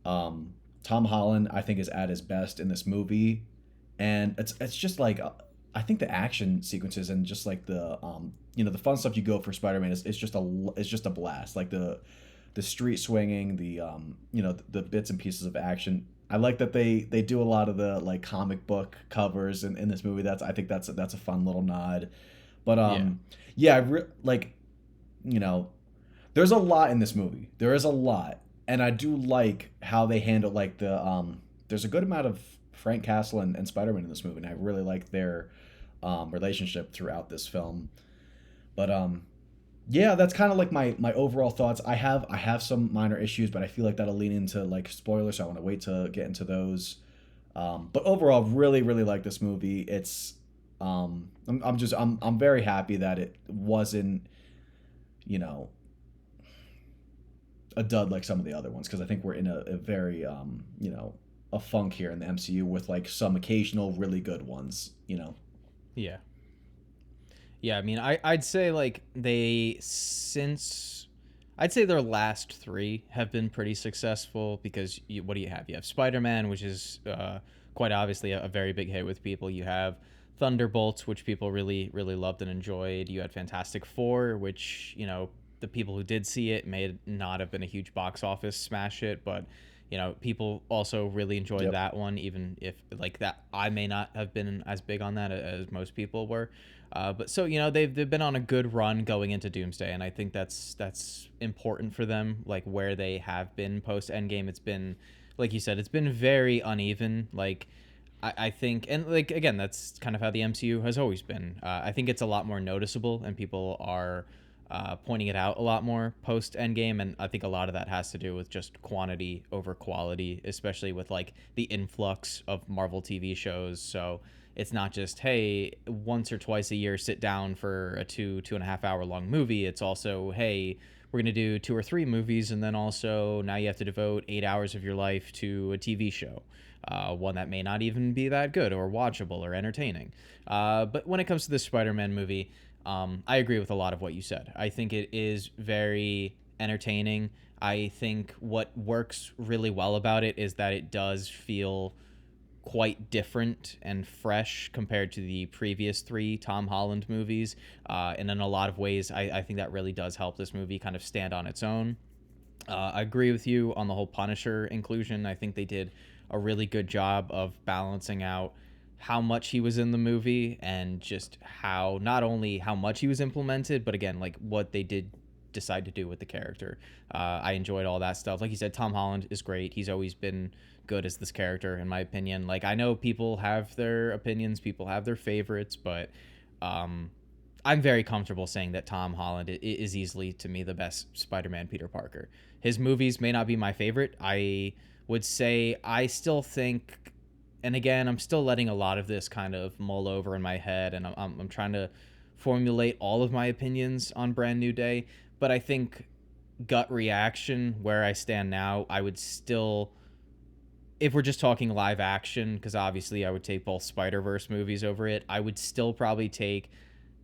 Tom Holland, I think, is at his best in this movie, and it's just like I think the action sequences and just like the fun stuff you go for Spider-Man is just a blast. Like the street swinging, the bits and pieces of action. I like that they do a lot of the like comic book covers in this movie. I think that's a fun little nod. But
Yeah.
yeah, like, you know, there's a lot in this movie. There is a lot, and I do like how they handle like there's a good amount of Frank Castle and Spider-Man in this movie, and I really like their relationship throughout this film. But yeah, that's kind of like my overall thoughts. I have some minor issues, but I feel like that'll lean into like spoilers, so I want to wait to get into those. But overall, really really like this movie. It's I'm very happy that it wasn't, you know, a dud like some of the other ones, because I think we're in a very a funk here in the MCU with like some occasional really good ones.
Yeah. Yeah, I mean, I'd say like since I'd say their last three have been pretty successful because what do you have? You have Spider Man, which is quite obviously a very big hit with people. You have Thunderbolts, which people really really loved and enjoyed. You had Fantastic Four, which the people who did see it may not have been a huge box office smash hit, but people also really enjoyed
Yep.
that one, even if like that I may not have been as big on that as most people were. But so they've been on a good run going into Doomsday, and I think that's important for them. Like where they have been post Endgame, it's been like you said, it's been very uneven. Like I think, and like again, that's kind of how the MCU has always been. I think it's a lot more noticeable, and people are pointing it out a lot more post Endgame, and I think a lot of that has to do with just quantity over quality, especially with like the influx of Marvel TV shows. So it's not just hey, once or twice a year sit down for a 2.5 hour long movie. It's also hey, we're gonna do 2 or 3 movies, and then also now you have to devote 8 hours of your life to a TV show. One that may not even be that good or watchable or entertaining. But when it comes to this Spider-Man movie, I agree with a lot of what you said. I think it is very entertaining. I think what works really well about it is that it does feel quite different and fresh compared to the previous 3 Tom Holland movies. And in a lot of ways, I think that really does help this movie kind of stand on its own. I agree with you on the whole Punisher inclusion. I think they did a really good job of balancing out how much he was in the movie and just how not only how much he was implemented, but again, like what they did decide to do with the character. I enjoyed all that stuff. Like you said, Tom Holland is great. He's always been good as this character, in my opinion. Like I know people have their opinions, people have their favorites, but I'm very comfortable saying that Tom Holland is easily, to me, the best Spider-Man Peter Parker. His movies may not be my favorite. I would say I still think, and again, I'm still letting a lot of this kind of mull over in my head, and I'm trying to formulate all of my opinions on Brand New Day. But I think gut reaction, where I stand now, I would still, if we're just talking live action, because obviously I would take both Spider-Verse movies over it, I would still probably take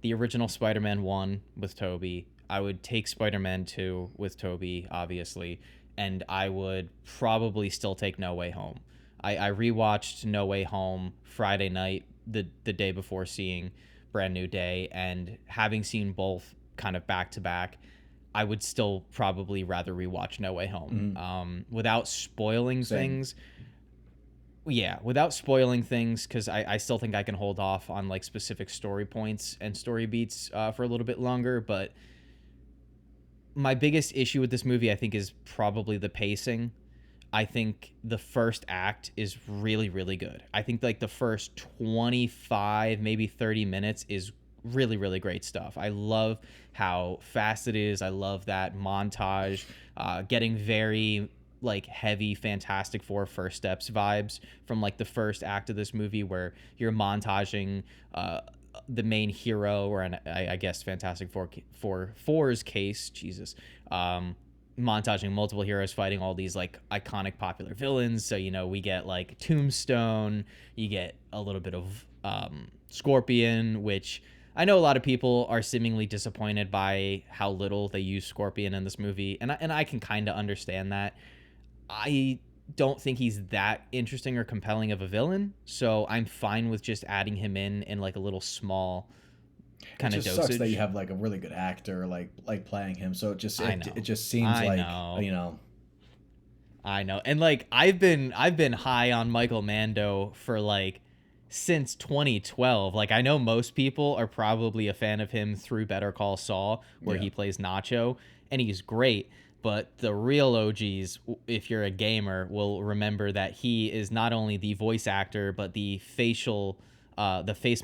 the original Spider-Man 1 with Tobey. I would take Spider-Man 2 with Tobey, obviously. And I would probably still take No Way Home. I rewatched No Way Home Friday night, the day before seeing Brand New Day. And having seen both kind of back to back, I would still probably rather rewatch No Way Home.
Mm-hmm.
Without spoiling
Same.
things, yeah, without spoiling things, because I still think I can hold off on like specific story points and story beats for a little bit longer. But my biggest issue with this movie, I think, is probably the pacing. I think the first act is really, really good. I think like the first 25, maybe 30 minutes is really, really great stuff. I love how fast it is. I love that montage, getting very like heavy Fantastic Four first steps vibes from like the first act of this movie where you're montaging the main hero, or I guess Fantastic Four's case, Jesus, montaging multiple heroes fighting all these like iconic popular villains. So we get like Tombstone, you get a little bit of Scorpion, which I know a lot of people are seemingly disappointed by how little they use Scorpion in this movie, and I can kind of understand that. I don't think he's that interesting or compelling of a villain, so I'm fine with just adding him in like a little small
It
kind of
just sucks that you
dosage.
have like a really good actor like playing him. So
I
it
know.
just seems
I
like
know.
know.
I know. And like I've been high on Michael Mando for like since 2012. Like I know most people are probably a fan of him through Better Call Saul, where
Yeah.
he plays Nacho, and he's great. But the real OGs, if you're a gamer, will remember that he is not only the voice actor but the face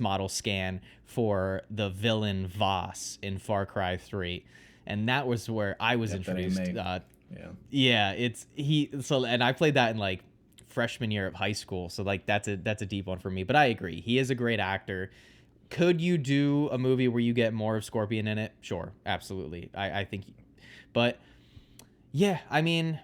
model scan for the villain Voss in Far Cry 3, and that was where I was
Yep, that ain't
introduced.
me. Yeah.
Yeah, it's he. So, and I played that in like freshman year of high school. So like that's a deep one for me. But I agree, he is a great actor. Could you do a movie where you get more of Scorpion in it? Sure, absolutely. I think, but yeah, I mean,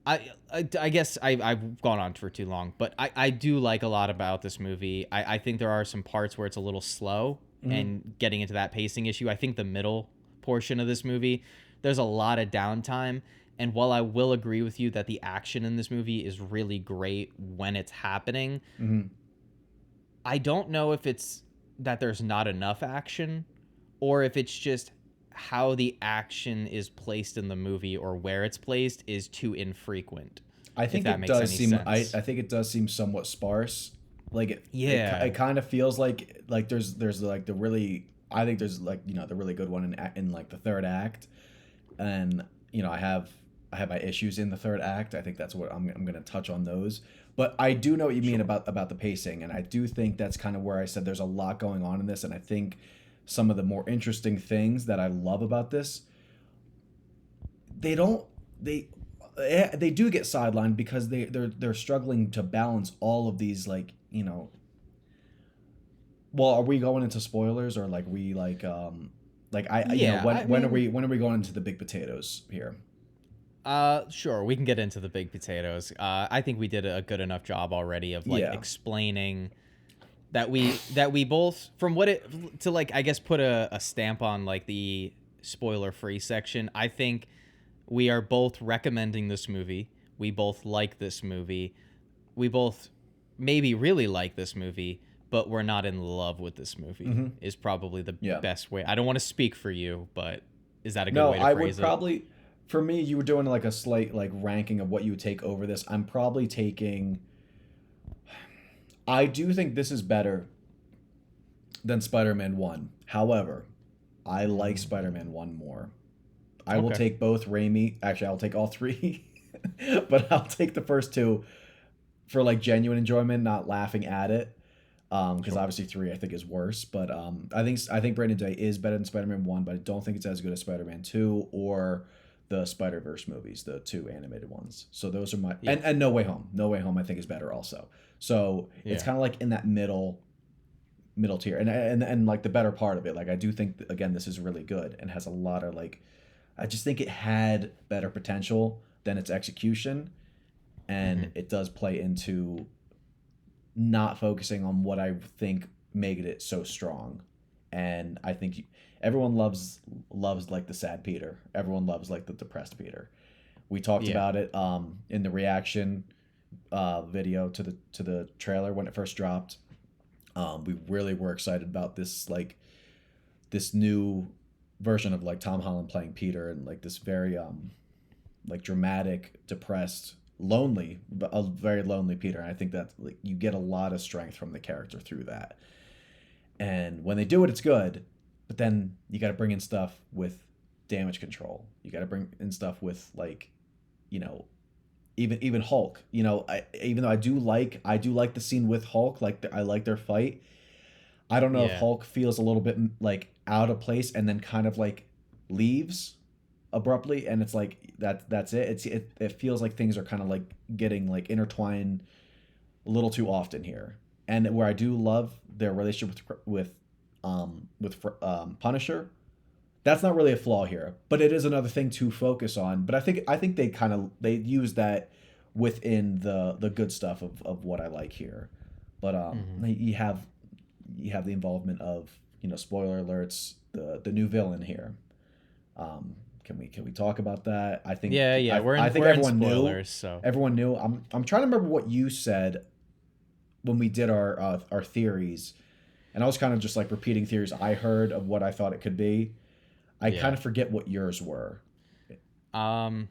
I guess I've gone on for too long, but I do like a lot about this movie. I think there are some parts where it's a little slow
Hmm.
and getting into that pacing issue. I think the middle portion of this movie, there's a lot of downtime. And while I will agree with you that the action in this movie is really great when it's happening,
Hmm.
I don't know if it's that there's not enough action or if it's just how the action is placed in the movie or where it's placed is too infrequent,
I
if
think
that
it
makes
does
any
seem
sense.
I think it does seem somewhat sparse. Like
Yeah.
it kind of feels like there's like the really I think there's like the really good one in like the third act, and I have my issues in the third act. I think that's what I'm going to touch on those. But I do know what you mean
Sure.
about the pacing, and I do think that's kind of where I said there's a lot going on in this, and I think some of the more interesting things that I love about this, they don't they they do get sidelined because they're struggling to balance all of these well, are we going into spoilers, or like we like I
Yeah, I mean,
when are we going into the big potatoes here?
sure, we can get into the big potatoes. I think we did a good enough job already of like
Yeah.
explaining that we both, from what it, to like I guess put a stamp on like the spoiler free section. I think we are both recommending this movie. We both like this movie. We both maybe really like this movie, but we're not in love with this movie.
Hmm.
Is probably the
Yeah.
best way. I don't want to speak for you, but is that a good
No,
way to
I would
phrase it?
probably, for me, you were doing like a slight like ranking of what you would take over this. I'm probably taking. I do think this is better than Spider-Man 1. However, I like Spider-Man 1 more. I will
Okay.
take both Raimi. Actually, I'll take all three, but I'll take the first two for like genuine enjoyment, not laughing at it. Because
Sure.
obviously three I think is worse. But I think Brandon Day is better than Spider-Man 1, but I don't think it's as good as Spider-Man 2 or the Spider-Verse movies, the two animated ones. So those are my
Yeah.
and No Way Home. No Way Home I think is better also. So it's
Yeah.
kind of like in that middle tier, and like the better part of it. Like I do think again this is really good and has a lot of like I just think it had better potential than its execution, and
Mm-hmm.
it does play into not focusing on what I think made it so strong. And I think everyone loves like the sad Peter. Everyone loves like the depressed Peter. We talked
Yeah.
about it in the reaction video to the trailer when it first dropped. We really were excited about this this new version of like Tom Holland playing Peter, and like this very like dramatic, depressed lonely, a very lonely Peter. And I think that like you get a lot of strength from the character through that. And when they do it, it's good. But then you got to bring in stuff with damage control. You got to bring in stuff with like, you know, even Hulk. You know, even though I do like the scene with Hulk. I like their fight. I don't know if
Yeah.
Hulk feels a little bit like out of place and then kind of like leaves abruptly, and it's like that's it. It feels like things are kind of like getting like intertwined a little too often here. And where I do love their relationship with Punisher, that's not really a flaw here, but it is another thing to focus on. But I think they use that within the good stuff of what I like here. But
Hmm.
you have the involvement of, you know, spoiler alerts, the new villain here. Can we talk about that?
Yeah, yeah.
I think
We're in
everyone knew.
spoilers, so
Everyone knew. I'm trying to remember what you said when we did our theories, and I was kind of just like repeating theories I heard of what I thought it could be. I kind
yeah.
of forget what yours were.
Um,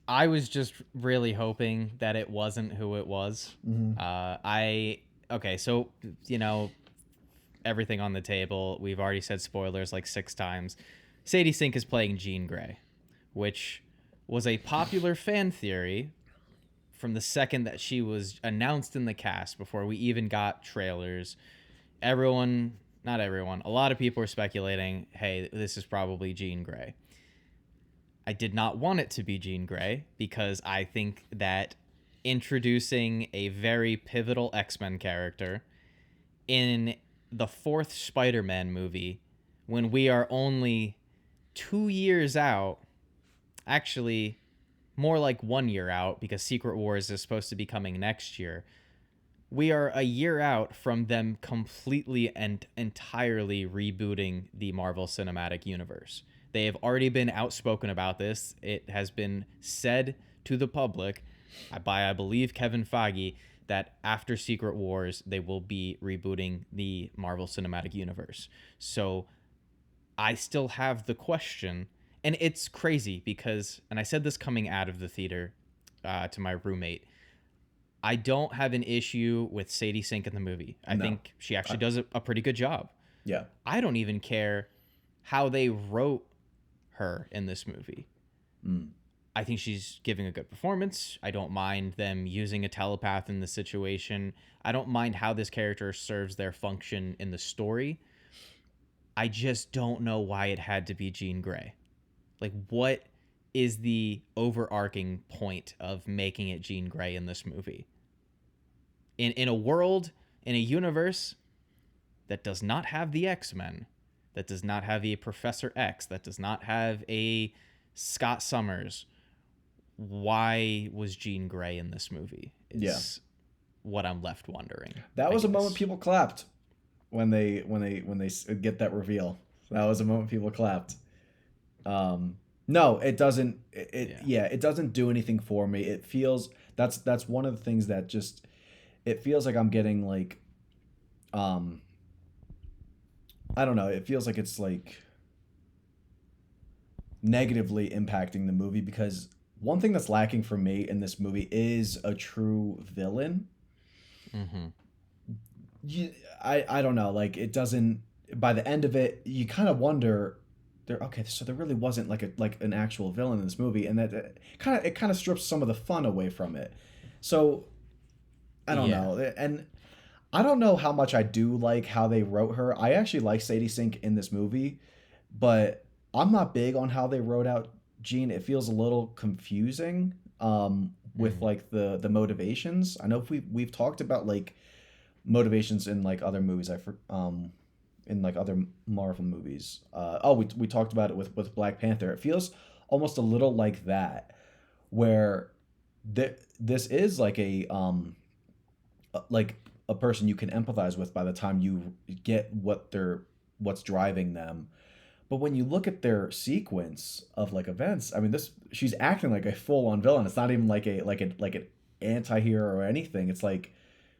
I was just really hoping that it wasn't who it was.
Mm-hmm.
I okay, so you know everything on the table. We've already said spoilers like 6 times. Sadie Sink is playing Jean Grey, which was a popular fan theory from the second that she was announced in the cast before we even got trailers. Everyone, not everyone, a lot of people were speculating, hey, this is probably Jean Grey. I did not want it to be Jean Grey because I think that introducing a very pivotal X-Men character in the fourth Spider-Man movie when we are only 2 years out, actually more like 1 year out because Secret Wars is supposed to be coming next year. We are a year out from them completely and entirely rebooting the Marvel Cinematic Universe. They have already been outspoken about this. It has been said to the public by, I believe, Kevin Feige that after Secret Wars, they will be rebooting the Marvel Cinematic Universe. So I still have the question, and it's crazy because, and I said this coming out of the theater to my roommate, I don't have an issue with Sadie Sink in the movie. I
No.
think she
I,
actually does a pretty good job.
yeah.
I don't even care how they wrote her in this movie.
Mm.
I think she's giving a good performance. I don't mind them using a telepath in the situation. I don't mind how this character serves their function in the story. I just don't know why it had to be Jean Grey. Like, what is the overarching point of making it Jean Grey in this movie? In a world, in a universe that does not have the X-Men, that does not have a Professor X, that does not have a Scott Summers, why was Jean Grey in this movie?
Yeah.
Is what I'm left wondering,
That
I
was a moment
guess.
people clapped when they get that reveal. That was a moment people clapped. No, it doesn't.
Yeah.
Yeah, it doesn't do anything for me. It feels that's one of the things that just it feels like I'm getting like um I don't know. It feels like it's like negatively impacting the movie because one thing that's lacking for me in this movie is a true villain.
Mm-hmm.
you, I don't know. Like it doesn't. By the end of it, you kind of wonder. There, okay, so there really wasn't like an actual villain in this movie, and that it kind of strips some of the fun away from it. So I don't
Yeah.
know, and I don't know how much I do like how they wrote her. I actually like Sadie Sink in this movie, but I'm not big on how they wrote out Jean. It feels a little confusing with
Mm-hmm.
like the motivations. I know if we've talked about like motivations in like other movies. In like other Marvel movies. We talked about it with Black Panther. It feels almost a little like that, where this is like a person you can empathize with by the time you get what's driving them. But when you look at their sequence of like events, I mean, this she's acting like a full on villain. It's not even like an anti-hero or anything. It's like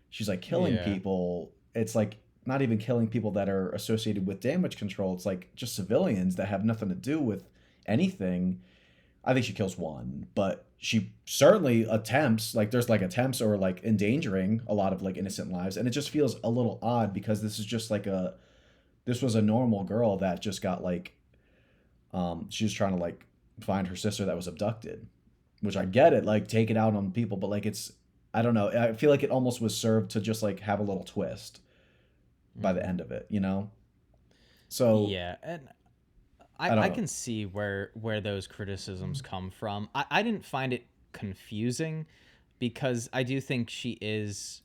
she's like killing
Yeah.
people. It's like not even killing people that are associated with damage control. It's like just civilians that have nothing to do with anything. I think she kills one, but she certainly attempts, like there's like attempts or like endangering a lot of like innocent lives, and it just feels a little odd because this is just like a this was a normal girl that just got like she was trying to like find her sister that was abducted, which I get it, like take it out on people, but like it's I don't know, I feel like it almost was served to just like have a little twist by the
Mm.
end of it, you know? So
Yeah, and
I don't
I
know.
can see where those criticisms come from. I didn't find it confusing because I do think she is.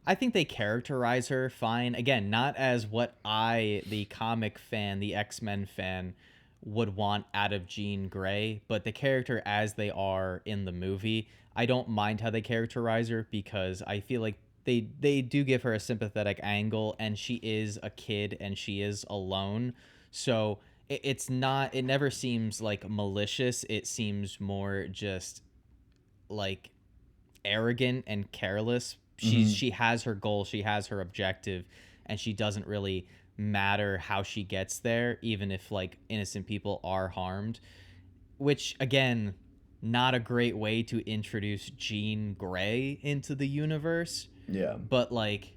I think they characterize her fine. Again, not as what I, the comic fan, the X-Men fan, would want out of Jean Grey, but the character as they are in the movie, I don't mind how they characterize her because I feel like they do give her a sympathetic angle, and she is a kid and she is alone. So it's not, it never seems like malicious. It seems more just like arrogant and careless.
Hmm.
She has her goal, she has her objective, and she doesn't really matter how she gets there, even if like innocent people are harmed. Which again, not a great way to introduce Jean Grey into the universe.
Yeah.
But like,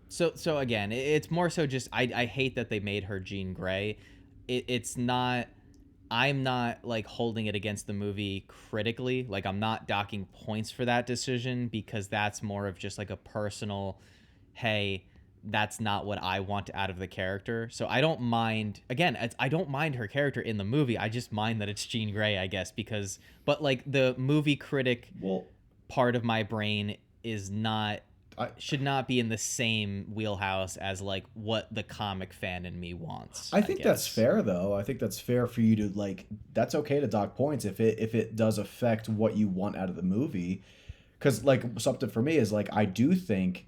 so again, it's more so just I hate that they made her Jean Grey. It's not, I'm not like holding it against the movie critically. Like I'm not docking points for that decision because that's more of just like a personal, hey, that's not what I want out of the character. So I don't mind. Again, I don't mind her character in the movie. I just mind that it's Jean Grey, I guess, because but like the movie critic
Well,
part of my brain is not,
I
should not be in the same wheelhouse as like what the comic fan in me wants,
I
I
think that's
guess.
fair though. I think that's fair for you to like that's okay to dock points if it does affect what you want out of the movie. Cuz like something for me is like I do think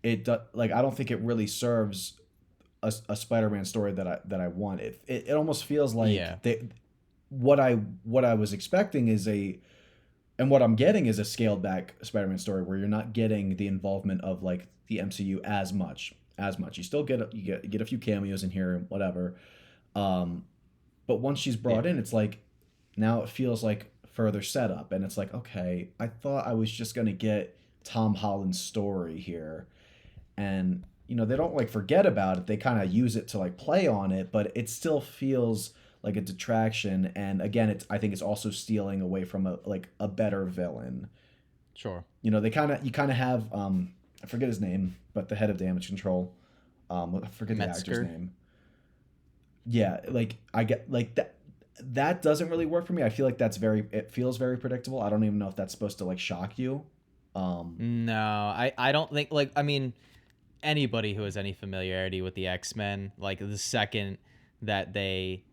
like I don't think it really serves a Spider-Man story that I want. It almost feels like
Yeah.
what I was expecting is a and what I'm getting is a scaled back Spider-Man story where you're not getting the involvement of like the MCU as much. You still get you get a few cameos in here, whatever. Um, but once she's
Yeah.
brought in, it's like now it feels like further setup, and it's like okay, I thought I was just gonna get Tom Holland's story here, and you know they don't like forget about it. They kind of use it to like play on it, but it still feels like a detraction. And again, it's I think it's also stealing away from a like a better villain.
Sure.
You know, they kind of you kind of have I forget his name, but the head of Damage Control. I forget the actor's
Metzger.
name. Yeah, like I get like that. That doesn't really work for me. I feel like that's very. It feels very predictable. I don't even know if that's supposed to like shock you. Um,
No, I don't think, like, I mean, anybody who has any familiarity with the X-Men, like the second that they,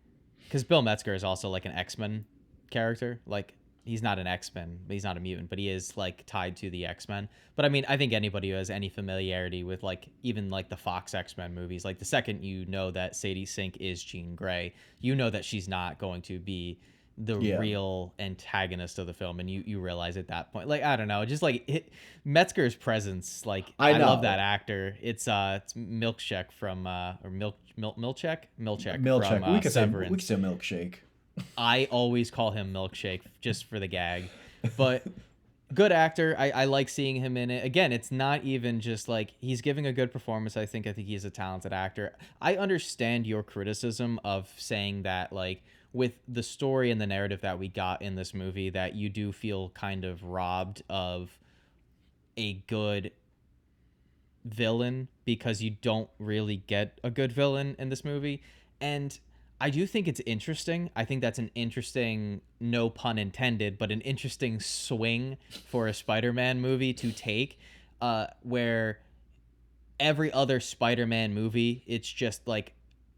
because Bill Metzger is also like an X-Men character. Like he's not an X-Men, he's not a mutant, but he is like tied to the X-Men. But I mean, I think anybody who has any familiarity with like even like the Fox X-Men movies, like the second you know that Sadie Sink is Jean Grey, you know that she's not going to be the
yeah,
real antagonist of the film, and you realize at that point, like, I don't know, just like Metzger's presence, like
I
I love that
know.
actor. It's Milkshek from or Milchek from
Milkshake. We could
Severance.
say milkshake.
I always call him Milkshake just for the gag. But good actor. I like seeing him in it. Again, it's not even just like he's giving a good performance. I think he's a talented actor. I understand your criticism of saying that like with the story and the narrative that we got in this movie that you do feel kind of robbed of a good villain because you don't really get a good villain in this movie. And I do think it's interesting. I think that's an interesting, no pun intended, but an interesting swing for a Spider-Man movie to take, where every other Spider-Man movie, it's just like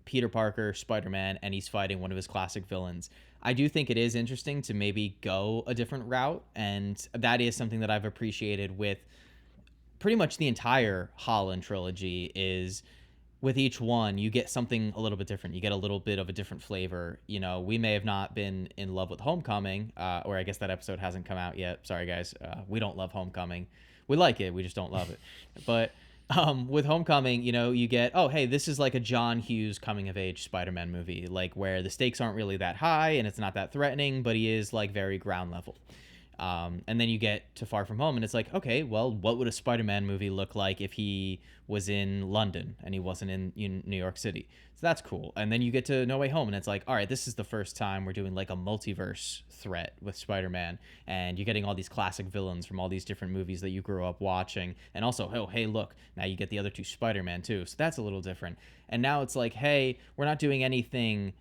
Peter Parker, Spider-Man, and he's fighting one of his classic villains. I do think it is interesting to maybe go a different route, and that is something that I've appreciated with pretty much the entire Holland trilogy. Is with each one you get something a little bit different, you get a little bit of a different flavor. You know, we may have not been in love with Homecoming, or I guess that episode hasn't come out yet, sorry guys. We don't love Homecoming. We like it, we just don't love it. But with Homecoming, you know, you get, oh, hey, this is like a John Hughes coming of age Spider-Man movie, like where the stakes aren't really that high and it's not that threatening, but he is like very ground level. And then you get to Far From Home, and it's like, okay, well, what would a Spider-Man movie look like if he was in London and he wasn't in New York City? So that's cool. And then you get to No Way Home, and it's like, all right, this is the first time we're doing like a multiverse threat with Spider-Man, and you're getting all these classic villains from all these different movies that you grew up watching. And also, oh, hey, look, now you get the other two Spider-Man too. So that's a little different. And now it's like, hey, we're not doing anything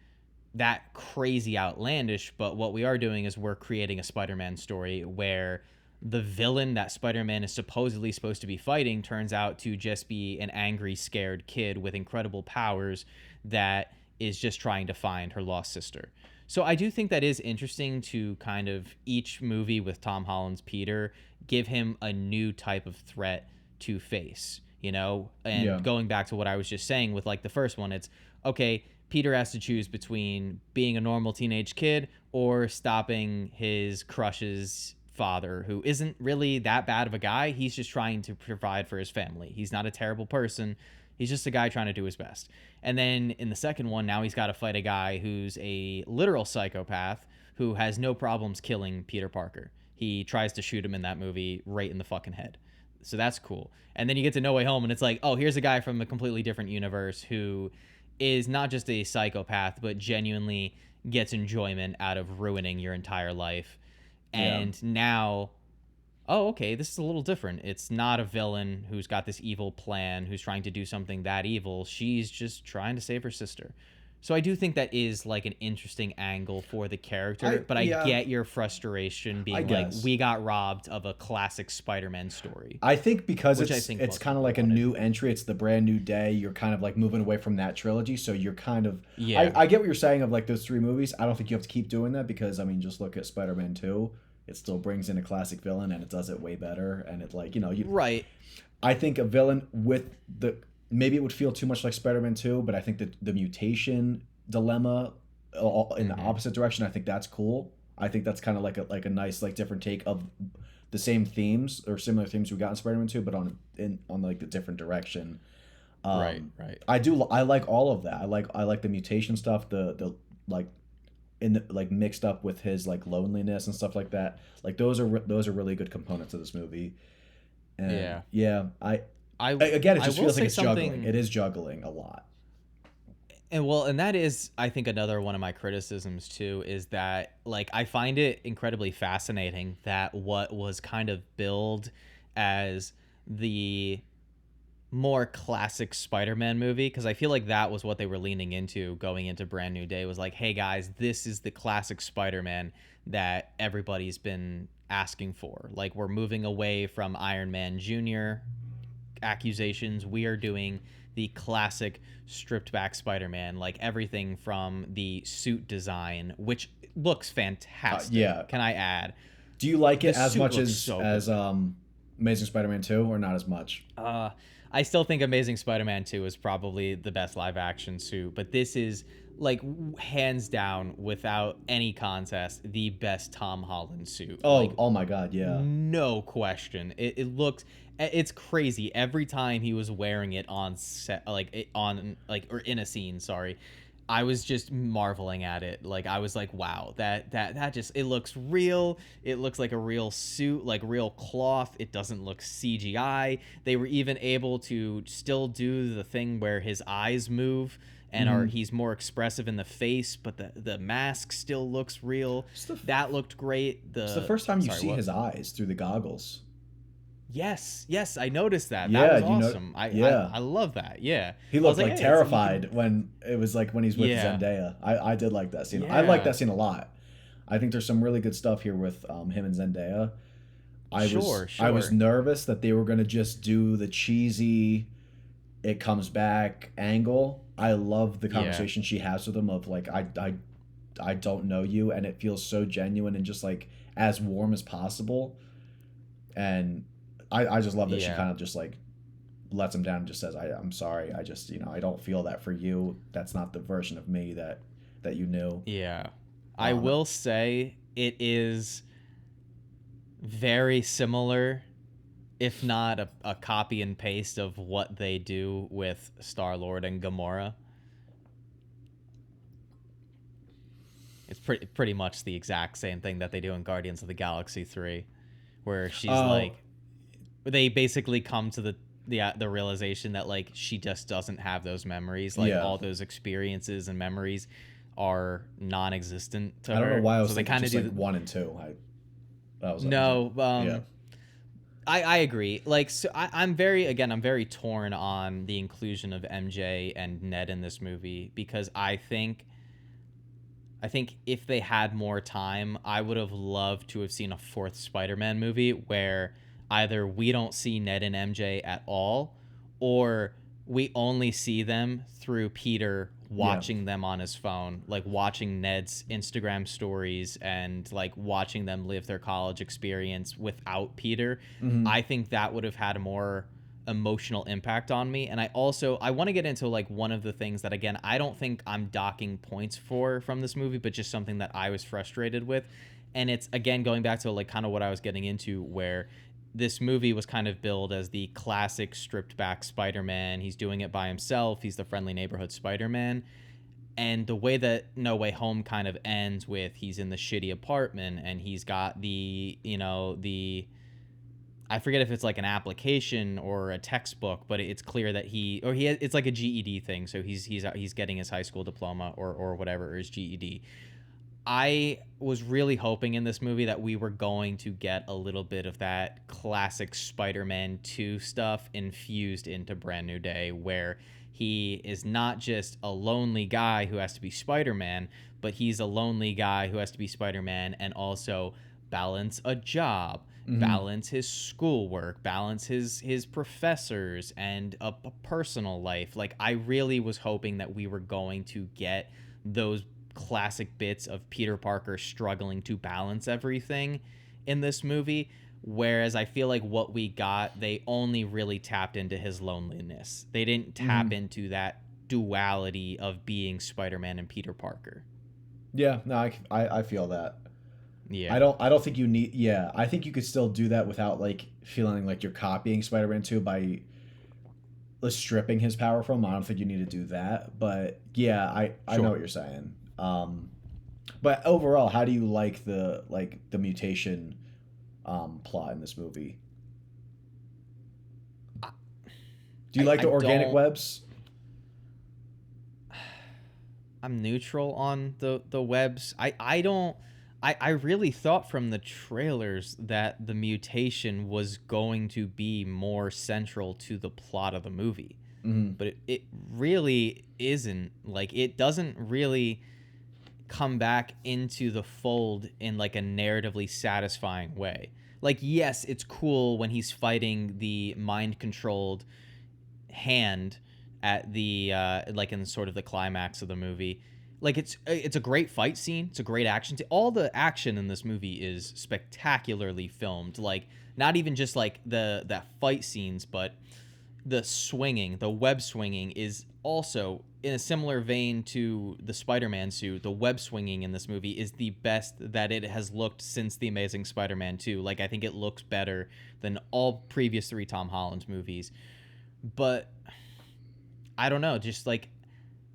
that crazy outlandish, but what we are doing is we're creating a Spider-Man story where the villain that Spider-Man is supposedly supposed to be fighting turns out to just be an angry, scared kid with incredible powers that is just trying to find her lost sister. So I do think that is interesting to kind of each movie with Tom Holland's Peter give him a new type of threat to face, you know? And
Yeah.
going back to what I was just saying with like the first one, it's okay, Peter has to choose between being a normal teenage kid or stopping his crush's father, who isn't really that bad of a guy. He's just trying to provide for his family. He's not a terrible person. He's just a guy trying to do his best. And then in the second one, now he's got to fight a guy who's a literal psychopath who has no problems killing Peter Parker. He tries to shoot him in that movie right in the fucking head. So that's cool. And then you get to No Way Home, and it's like, oh, here's a guy from a completely different universe who is not just a psychopath, but genuinely gets enjoyment out of ruining your entire life. And now, oh, okay, this is a little different. It's not a villain who's got this evil plan, who's trying to do something that evil. She's just trying to save her sister. So I do think that is like an interesting angle for the character, but I get your frustration being like, we got robbed of a classic Spider-Man story.
I think because
Which I
it's
think
it's
most
kind of
people
like a
wanted.
new entry. It's the brand new day. You're kind of like moving away from that trilogy, so you're kind of.
Yeah.
I get what you're saying of like those three movies. I don't think you have to keep doing that because I mean, just look at Spider-Man 2. It still brings in a classic villain and it does it way better. And it like you.
Right.
I think a villain with the maybe it would feel too much like Spider-Man 2, but I think that the mutation dilemma in the opposite direction, I think that's cool. I think that's kind of like a nice like different take of the same themes or similar themes we got in Spider-Man 2, but on like the different direction.
Right.
I like all of that. I like the mutation stuff, the like in the, like mixed up with his like loneliness and stuff like that. Like those are really good components of this movie. And again, it just feels like it's juggling. It is juggling a lot.
And that is, I think, another one of my criticisms too, is that like I find it incredibly fascinating that what was kind of billed as the more classic Spider-Man movie, because I feel like that was what they were leaning into going into Brand New Day, was like, hey guys, this is the classic Spider-Man that everybody's been asking for. Like, we're moving away from Iron Man Jr. accusations. We are doing the classic stripped back Spider-Man, like everything from the suit design, which looks fantastic. Can I add?
Do you like it
The
as
suit
much
looks
as
so
Amazing Spider-Man 2 or not as much?
I still think Amazing Spider-Man 2 is probably the best live action suit, but this is like hands down, without any contest, the best Tom Holland suit.
Oh,
like,
oh my God, yeah.
No question. It looked, it's crazy every time he was wearing it on set, or in a scene. Sorry, I was just marveling at it. Like, I was like, wow, that just, it looks real. It looks like a real suit, like real cloth. It doesn't look CGI. They were even able to still do the thing where his eyes move and he's more expressive in the face, but the mask still looks real. That looked great.
It's the first time you see his eyes through the goggles.
Yes, I noticed that. That was awesome. I love that. Yeah.
He looked like terrified when it was like when he's with Zendaya. I did like that scene. I like that scene a lot. I think there's some really good stuff here with him and Zendaya. I was nervous that they were gonna just do the cheesy it comes back angle. I love the conversation she has with him of like I don't know you, and it feels so genuine and just like as warm as possible. And I just love that she kind of just like lets him down and just says, I'm sorry. I just, I don't feel that for you. That's not the version of me that you knew.
Yeah. I will say it is very similar if not a copy and paste of what they do with Star-Lord and Gamora. It's pretty much the exact same thing that they do in Guardians of the Galaxy 3, where she's
Oh,
like, they basically come to the realization that like she just doesn't have those memories, like
yeah.
all those experiences and memories are non-existent to
I don't know
her.
why I
So
was
they
thinking
kind of
just
do
like 1 and 2. I was like,
no,
yeah.
I agree. Like, so I'm very torn on the inclusion of MJ and Ned in this movie, because I think if they had more time, I would have loved to have seen a fourth Spider-Man movie where either we don't see Ned and MJ at all, or we only see them through Peter
Yeah.
watching them on his phone, like watching Ned's Instagram stories and like watching them live their college experience without Peter.
Hmm.
I think that would have had a more emotional impact on me. And I want to get into like one of the things that, again, I don't think I'm docking points for from this movie, but just something that I was frustrated with. And it's, again, going back to like kind of what I was getting into, where this movie was kind of billed as the classic stripped back Spider-Man. He's doing it by himself. He's the friendly neighborhood Spider-Man. And the way that No Way Home kind of ends with he's in the shitty apartment and he's got the I forget if it's like an application or a textbook, but it's clear that it's like a GED thing. So he's getting his high school diploma or whatever, or his GED. I was really hoping in this movie that we were going to get a little bit of that classic Spider-Man 2 stuff infused into Brand New Day, where he is not just a lonely guy who has to be Spider-Man, but he's a lonely guy who has to be Spider-Man and also balance a job,
Hmm.
balance his schoolwork, balance his professors, and a personal life. Like, I really was hoping that we were going to get those classic bits of Peter Parker struggling to balance everything in this movie. Whereas I feel like what we got, they only really tapped into his loneliness. They didn't tap
Hmm.
into that duality of being Spider-Man and Peter Parker.
Yeah. No, I feel that.
Yeah.
I don't think you need. Yeah, I think you could still do that without like feeling like you're copying Spider-Man 2 by stripping his power from him. I don't think you need to do that. But yeah, I know
Sure.
what you're saying. But overall, how do you like the mutation plot in this movie? Do you like
I
the organic
don't
webs?
I'm neutral on the webs. I don't I really thought from the trailers that the mutation was going to be more central to the plot of the movie.
Mm-hmm.
But it really isn't. Like, it doesn't really come back into the fold in like a narratively satisfying way. Like, yes, it's cool when he's fighting the mind controlled hand at the like in sort of the climax of the movie. Like, it's a great fight scene. It's a great action scene. All the action in this movie is spectacularly filmed. Like, not even just like that fight scenes, but the swinging, the web swinging is also in a similar vein to the Spider-Man suit. The web swinging in this movie is the best that it has looked since The Amazing Spider-Man 2. Like, I think it looks better than all previous 3 Tom Holland movies. But I don't know, just like,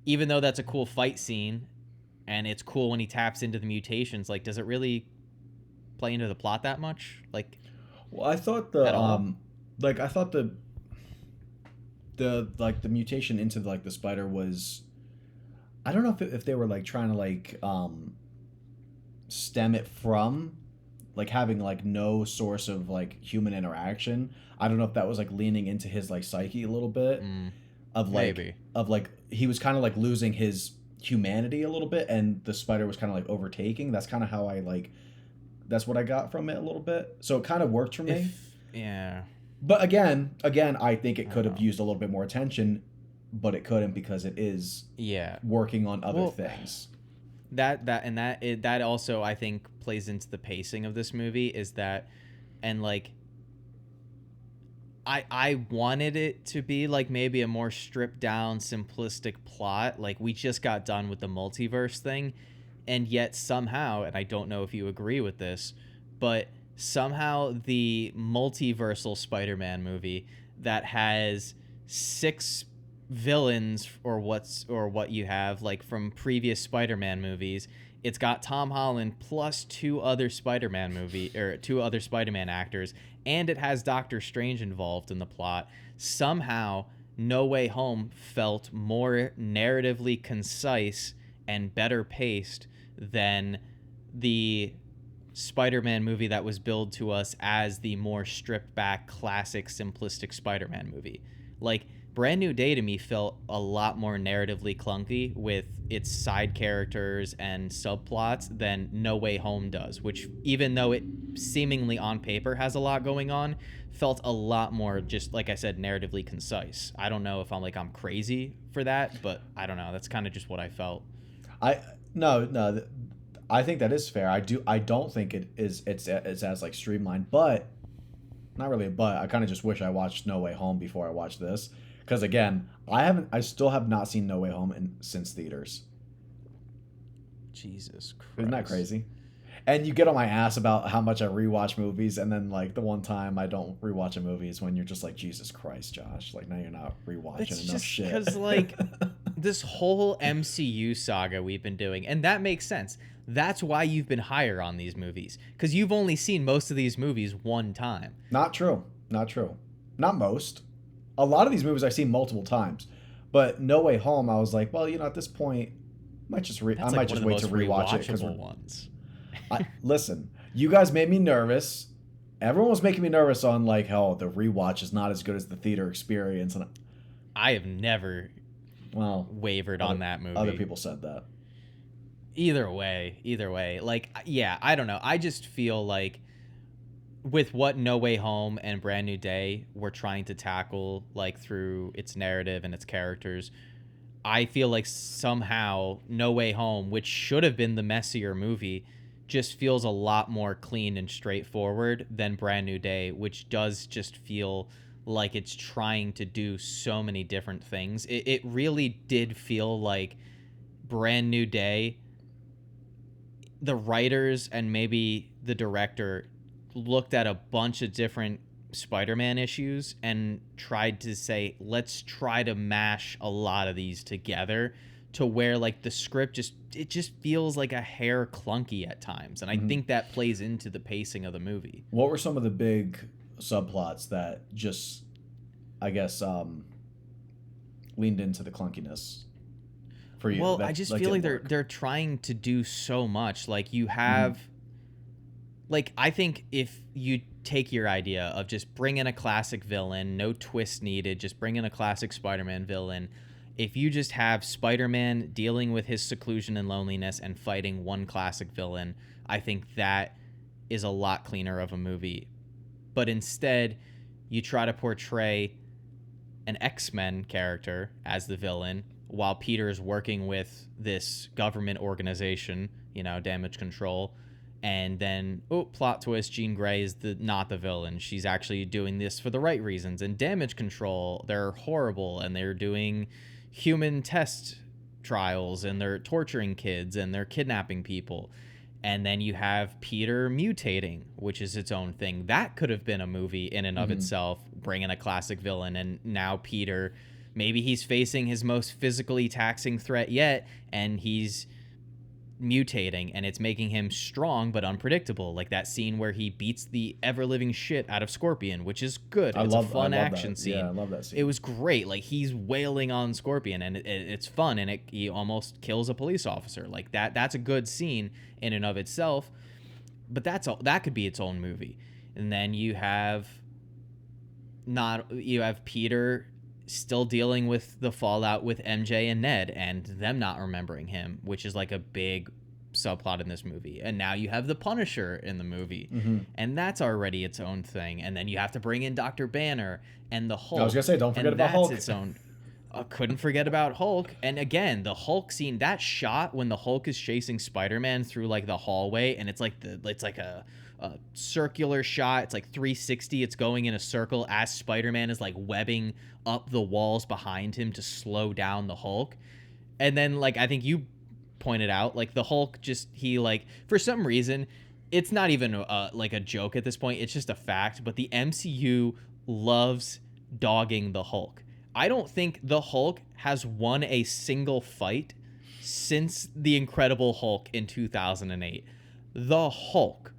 even though that's a cool fight scene and it's cool when he taps into the mutations, like, does it really play into the plot that much? Like,
Well, I thought
at all?
I thought the like the mutation into like the spider was. I don't know if they were like trying to like stem it from like having like no source of like human interaction. I don't know if that was like leaning into his like psyche a little bit
Mm,
of like
maybe.
he was kind of like losing his humanity a little bit and the spider was kind of like overtaking. That's kind of how I like that's what I got from it a little bit. So it kind of worked for me.
Yeah,
But again, I think it
I
could
don't
have
know.
used a little bit more attention, but it couldn't because it is
Yeah.
working on other
Well,
things.
that also, I think, plays into the pacing of this movie, is that, and like, I wanted it to be like maybe a more stripped down, simplistic plot. Like, we just got done with the multiverse thing, and yet somehow, and I don't know if you agree with this, but somehow the multiversal Spider-Man movie that has 6 villains or what you have like from previous Spider-Man movies. It's got Tom Holland plus 2 other Spider-Man actors, and it has Doctor Strange involved in the plot. Somehow, No Way Home felt more narratively concise and better paced than the Spider-Man movie that was billed to us as the more stripped back, classic, simplistic Spider-Man movie. Like, Brand New Day to me felt a lot more narratively clunky with its side characters and subplots than No Way Home does, which, even though it seemingly on paper has a lot going on, felt a lot more, just like I said, narratively concise. I don't know if I'm crazy for that, but I don't know. That's kind of just what I felt.
I no, I think that is fair. I don't think it's as like streamlined, but not really a but. I kind of just wish I watched No Way Home before I watched this, because again, I still have not seen No Way Home since theaters.
Jesus Christ.
Isn't that crazy? And you get on my ass about how much I rewatch movies, and then like the one time I don't rewatch a movie is when you're just like, Jesus Christ, Josh, like now you're not rewatching
It's
enough
just
shit.
because like this whole MCU saga we've been doing, and that makes sense. That's why you've been higher on these movies, because you've only seen most of these movies one time.
Not true. Not true. Not most. A lot of these movies I've seen multiple times, but No Way Home, I was like, well, at this point,
That's
I
like
might
one
just
of the
wait
most
to rewatch it because
rewatchable ones.
listen, you guys made me nervous. Everyone was making me nervous on like how the rewatch is not as good as the theater experience, and
I have never wavered on that movie.
Other people said that.
Either way, like, yeah, I don't know. I just feel like with what No Way Home and Brand New Day were trying to tackle, like through its narrative and its characters, I feel like somehow No Way Home, which should have been the messier movie, just feels a lot more clean and straightforward than Brand New Day, which does just feel like it's trying to do so many different things. It really did feel like Brand New Day, the writers and maybe the director looked at a bunch of different Spider-Man issues and tried to say, let's try to mash a lot of these together to where like the script just feels like a hair clunky at times, and I think that plays into the pacing of the movie.
What were some of the big subplots that just, I guess, leaned into the clunkiness for you?
Well, I just feel like they're trying to do so much. Like you have, like I think if you take your idea of just bring in a classic villain, no twist needed, just bring in a classic Spider-Man villain. If you just have Spider-Man dealing with his seclusion and loneliness and fighting one classic villain, I think that is a lot cleaner of a movie. But instead, you try to portray an X-Men character as the villain while Peter is working with this government organization, Damage Control. And then, plot twist, Jean Grey is not the villain. She's actually doing this for the right reasons. And Damage Control, they're horrible, and they're doing human test trials, and they're torturing kids, and they're kidnapping people. And then you have Peter mutating, which is its own thing. That could have been a movie in and of itself, bringing a classic villain. And now Peter, maybe he's facing his most physically taxing threat yet, and he's mutating, and it's making him strong but unpredictable, like that scene where he beats the ever-living shit out of Scorpion, which is good. It's a fun action scene.
Yeah, I love that scene.
It was great. Like he's wailing on Scorpion, and it's fun, and he almost kills a police officer. Like that's a good scene in and of itself, but that could be its own movie. And then you have Peter still dealing with the fallout with MJ and Ned and them not remembering him, which is like a big subplot in this movie. And now you have the Punisher in the movie, and that's already its own thing. And then you have to bring in Dr. Banner and the Hulk.
I was gonna say, don't forget about Hulk.
Its own. Couldn't forget about Hulk. And again, the Hulk scene, that shot when the Hulk is chasing Spider-Man through like the hallway, and it's like a circular shot. It's like 360. It's going in a circle as Spider-Man is like webbing up the walls behind him to slow down the Hulk. And then like I think you pointed out, like the Hulk he like for some reason it's not even like a joke at this point. It's just a fact. But the MCU loves dogging the Hulk. I don't think the Hulk has won a single fight since the Incredible Hulk in 2008. The Hulk,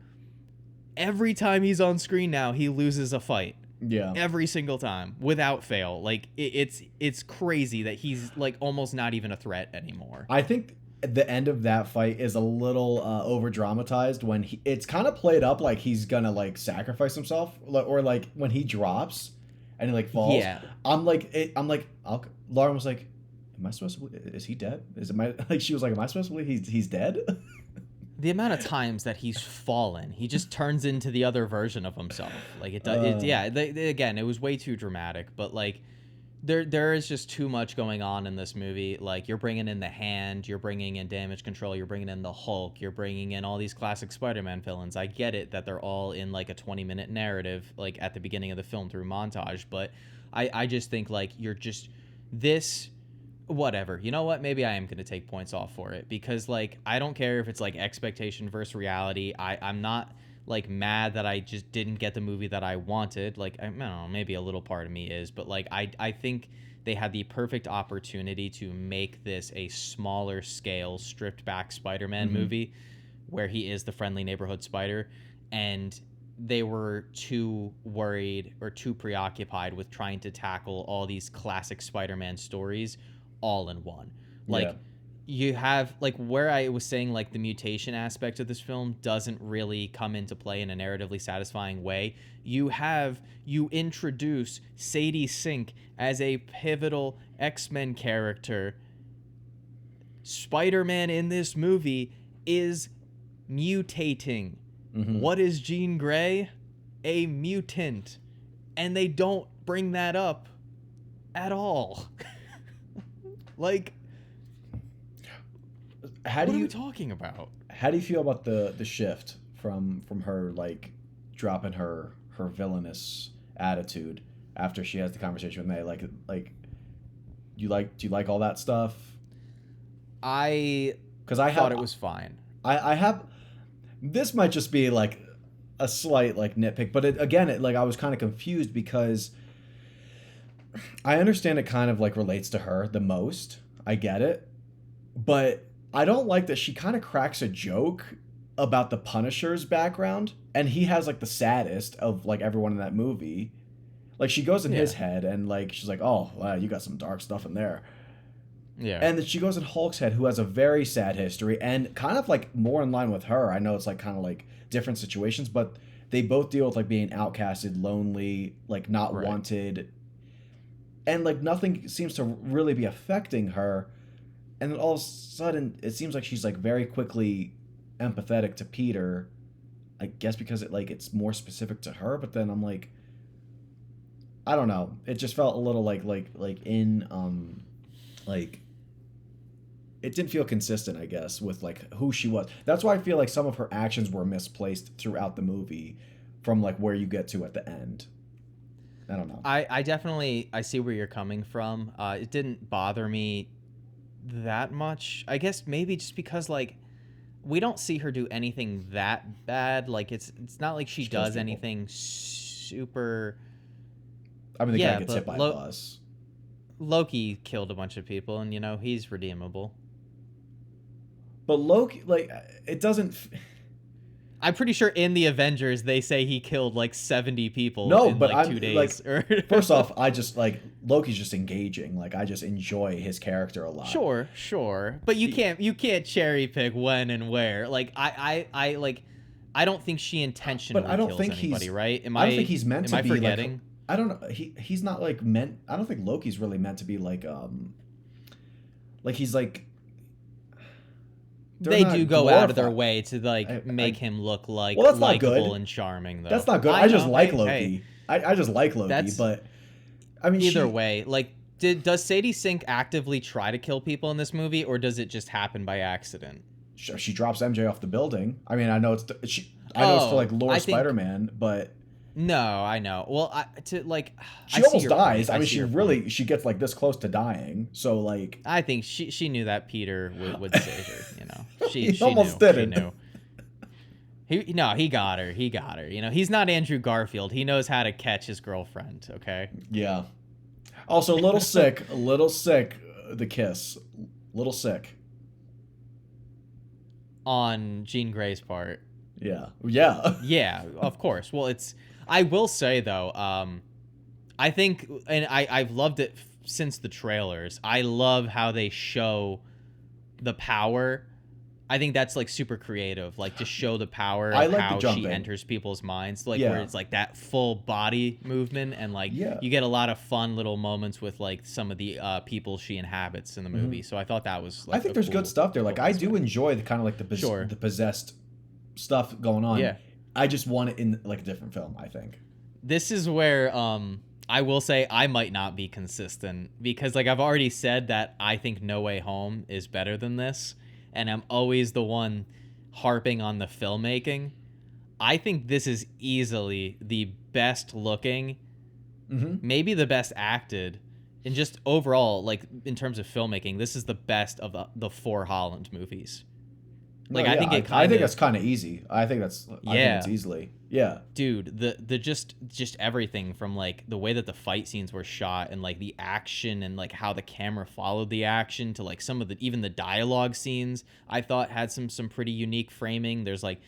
every time he's on screen now, he loses a fight.
Yeah.
Every single time, without fail. Like it's crazy that he's like almost not even a threat anymore.
I think the end of that fight is a little over dramatized when it's kind of played up like he's gonna like sacrifice himself, or like when he drops and he like falls.
Yeah.
Lauren was like, am I supposed to is he dead? She was like, am I supposed to believe he's dead?
The amount of times that he's fallen, he just turns into the other version of himself. Like it does. Again, it was way too dramatic, but like there is just too much going on in this movie. Like you're bringing in the Hand, you're bringing in Damage Control, you're bringing in the Hulk, you're bringing in all these classic Spider-Man villains. I get it that they're all in like a 20-minute narrative, like at the beginning of the film through montage, but I just think like you're just this. Whatever. You know what? Maybe I am going to take points off for it because, like, I don't care if it's, like, expectation versus reality. I'm not, like, mad that I just didn't get the movie that I wanted. Like, I don't know, maybe a little part of me is. But, like, I think they had the perfect opportunity to make this a smaller scale, stripped-back Spider-Man movie where he is the friendly neighborhood spider. And they were too worried or too preoccupied with trying to tackle all these classic Spider-Man stories all in one. Like you have like where I was saying like the mutation aspect of this film doesn't really come into play in a narratively satisfying way. You introduce Sadie Sink as a pivotal X-Men character. Spider-Man in this movie is mutating. What is Jean Grey? A mutant. And they don't bring that up at all. Like, what are we talking about?
How do you feel about the shift from her like dropping her villainous attitude after she has the conversation with May? Like do you like all that stuff?
I thought it was fine.
I have this might just be like a slight like nitpick, but I was kind of confused because I understand it kind of like relates to her the most. I get it. But I don't like that she kind of cracks a joke about the Punisher's background, and he has like the saddest of like everyone in that movie. Like she goes in his head and like she's like, "Oh, wow, you got some dark stuff in there."
Yeah.
And then she goes in Hulk's head, who has a very sad history and kind of like more in line with her. I know it's like kind of like different situations, but they both deal with like being outcasted, lonely, like not wanted. And like nothing seems to really be affecting her, and then all of a sudden it seems like she's like very quickly empathetic to Peter. I guess because it's more specific to her. But then I'm like, I don't know. It just felt a little like it didn't feel consistent. I guess with like who she was. That's why I feel like some of her actions were misplaced throughout the movie, from like where you get to at the end. I don't know.
I definitely see where you're coming from. It didn't bother me that much. I guess maybe just because like we don't see her do anything that bad. Like it's not like she does anything super.
I mean, the guy gets hit by a bus.
Loki killed a bunch of people, and he's redeemable.
But Loki, like, it doesn't.
I'm pretty sure in the Avengers they say he killed like 70 people in
but
like 2 days.
Like, first off, I just like Loki's just engaging. Like I just enjoy his character a lot.
Sure. But you can't cherry pick when and where. Like I don't think she intentionally kills anybody, right?
I don't think he's meant to be
forgetting?
Like, I don't know. He's not like meant. I don't think Loki's really meant to be like he's like.
They do go out of their way to like make him look like likable and charming, though.
That's not good. I just like Loki. I just like Loki, but I mean,
either way, like, does Sadie Sink actively try to kill people in this movie, or does it just happen by accident?
She drops MJ off the building. I mean, I know it's for like lore Spider-Man, but
no, I know. Well,
she almost dies. I mean, she gets like this close to dying. So like,
I think she knew that Peter would save her. She
almost didn't.
She knew. He got her. He got her. You know, he's not Andrew Garfield. He knows how to catch his girlfriend. Okay.
Yeah. Also, a little sick. A little sick. The kiss. Little sick.
On Jean Grey's part.
Yeah. Yeah.
Yeah, of course. Well, I will say though, I think, and I've loved it since the trailers. I love how they show the power. I think that's like super creative, like to show the power
I
of
like the
how she
jumping.
enters people's minds, like
Yeah.
where it's like that full body movement, and like
Yeah.
you get a lot of fun little moments with like some of the people she inhabits in the movie. So I thought that was like
I think there's good stuff there. Like I do enjoy the kind of like the possessed stuff going on.
Yeah.
I just want it in like a different film, I think.
This is where I will say I might not be consistent, because like I've already said that I think No Way Home is better than this, and I'm always the one harping on the filmmaking. I think this is easily the best looking, maybe the best acted, and just overall, like in terms of filmmaking, this is the best of the four Holland movies. Like,
No, yeah,
I think
that's kind of easy. I think it's easily. Yeah.
Dude, the just everything from like the way that the fight scenes were shot, and like the action, and like how the camera followed the action, to like some of the even the dialogue scenes I thought had some pretty unique framing. There's like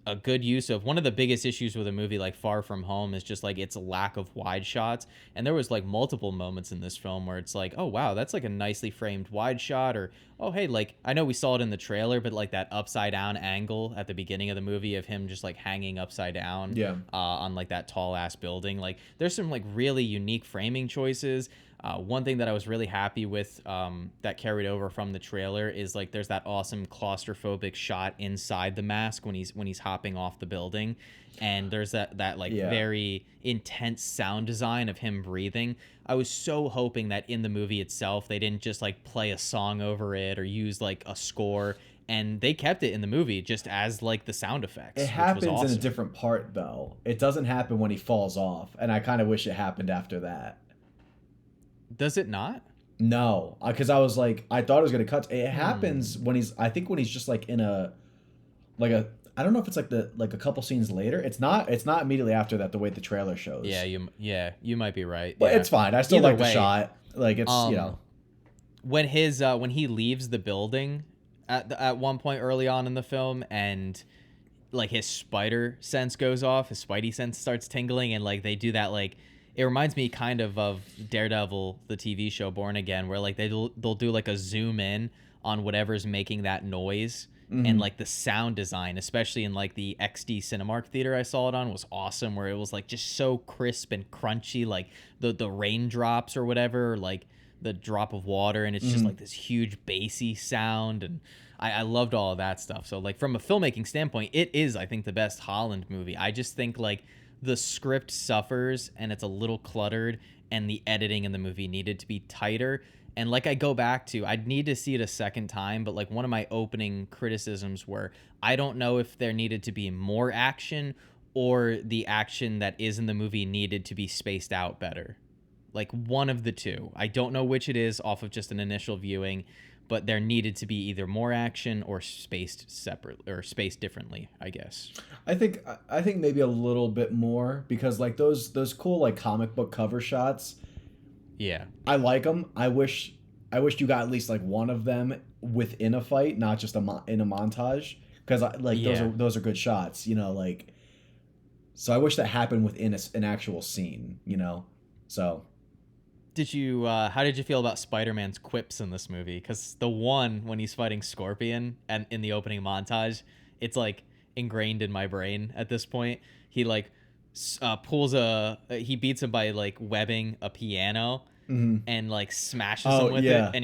a good use of one of the biggest issues with a movie like Far From Home is just like its lack of wide shots. And there was like multiple moments in this film where it's like, oh wow, that's like a nicely framed wide shot, or oh hey, like I know we saw it in the trailer, but like that upside down angle at the beginning of the movie of him just like hanging upside down on like that tall ass building. Like there's some like really unique framing choices. One thing that I was really happy with that carried over from the trailer is like there's that awesome claustrophobic shot inside the mask when he's hopping off the building, and there's that like very intense sound design of him breathing. I was so hoping that in the movie itself they didn't just like play a song over it or use like a score, and they kept it in the movie just as like the sound effects.
It happens in a different part though. It doesn't happen when he falls off, and I kind of wish it happened after that.
Does it not?
No, because I was like, I thought it was gonna cut. It happens when he's just like in a, like a, I don't know if it's like a couple scenes later. It's not immediately after that, the way the trailer shows.
Yeah, you might be right.
But
yeah.
it's fine. I still like the shot. Like it's
when he leaves the building at one point early on in the film, and like his spider sense goes off, his spidey sense starts tingling, and like they do that like. It reminds me kind of Daredevil, the TV show Born Again, where like they'll do like a zoom in on whatever's making that noise, and like the sound design, especially in like the XD Cinemark theater I saw it on, was awesome, where it was like just so crisp and crunchy, like the raindrops or whatever, or, like the drop of water, and it's just like this huge bassy sound, and I loved all of that stuff. So like from a filmmaking standpoint, it is, I think, the best Holland movie. I just think like the script suffers and it's a little cluttered, and the editing in the movie needed to be tighter. And like I go back to, I'd need to see it a second time, but like one of my opening criticisms were, I don't know if there needed to be more action, or the action that is in the movie needed to be spaced out better. Like one of the two. I don't know which it is off of just an initial viewing, but there needed to be either more action or spaced separate or spaced differently, I guess.
I think maybe a little bit more, because like those cool like comic book cover shots.
Yeah.
I like them. I wish you got at least like one of them within a fight, not just in a montage, because those are good shots, you know, like. So I wish that happened within an actual scene, you know. So
how did you feel about Spider-Man's quips in this movie? Because the one when he's fighting Scorpion and in the opening montage, it's like ingrained in my brain at this point. He like he beats him by like webbing a piano and like smashes him with it, and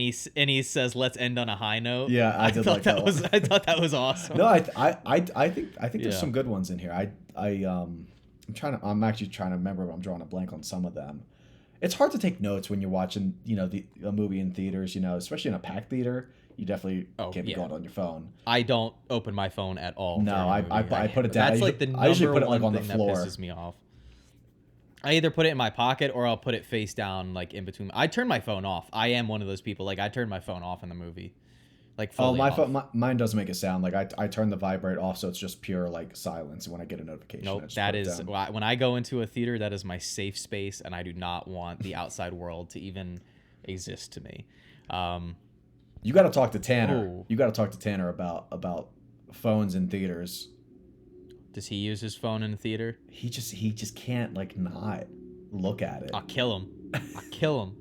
he says, "Let's end on a high note."
Yeah, I thought
that was awesome.
No, I think there's some good ones in here. I'm actually trying to remember, but I'm drawing a blank on some of them. It's hard to take notes when you're watching, you know, a movie in theaters, you know, especially in a packed theater. You definitely can't be going on your phone.
I don't open my phone at all.
No, I put it down.
That's like the number
I usually put it like
one
on the
thing
floor.
that pisses me off. I either put it in my pocket or I'll put it face down, like in between. I turn my phone off. I am one of those people. Like I turn my phone off in the movie. like
Oh,
fully off.
mine doesn't make a sound. Like I turn the vibrate off, so it's just pure like silence. When I get a notification, I
Nope,
just
that
put it
is
down.
when I go into a theater, that is my safe space, and I do not want the outside world to even exist to me. Um,
You got to talk to Tanner.
oh,
You got to talk to Tanner about phones in theaters.
does he use his phone in the theater?
He just can't like not look at it.
I'll kill him. I'll kill him.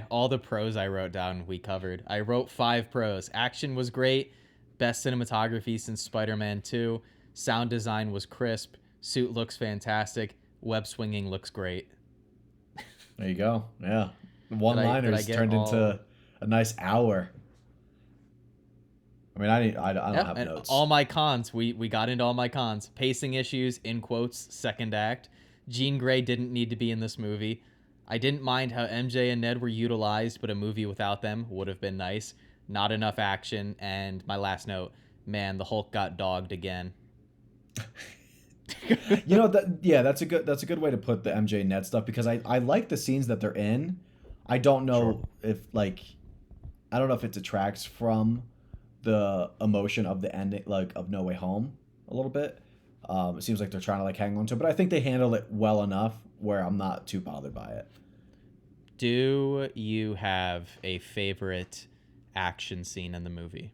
All the pros I wrote down we covered. I wrote 5 pros. Action was great. Best cinematography since Spider-Man 2. Sound design was crisp. Suit looks fantastic. Web swinging looks great.
There you go. Yeah,
Did I
one-liners
get
turned
all?
into a nice hour. I mean, I don't
Yep,
have
and
notes.
all my cons. We got into all my cons. Pacing issues, in quotes, second act. Jean Grey didn't need to be in this movie. I didn't mind how MJ and Ned were utilized, but a movie without them would have been nice. Not enough action, and my last note, man, the Hulk got dogged again.
You know that's a good way to put the MJ Ned stuff because I like the scenes that they're in. I don't
Sure.
know if like I don't know if it detracts from the emotion of the ending like of No Way Home a little bit. It seems like they're trying to like hang on to it, but I think they handle it well enough where I'm not too bothered by it.
Do you have a favorite action scene in the movie?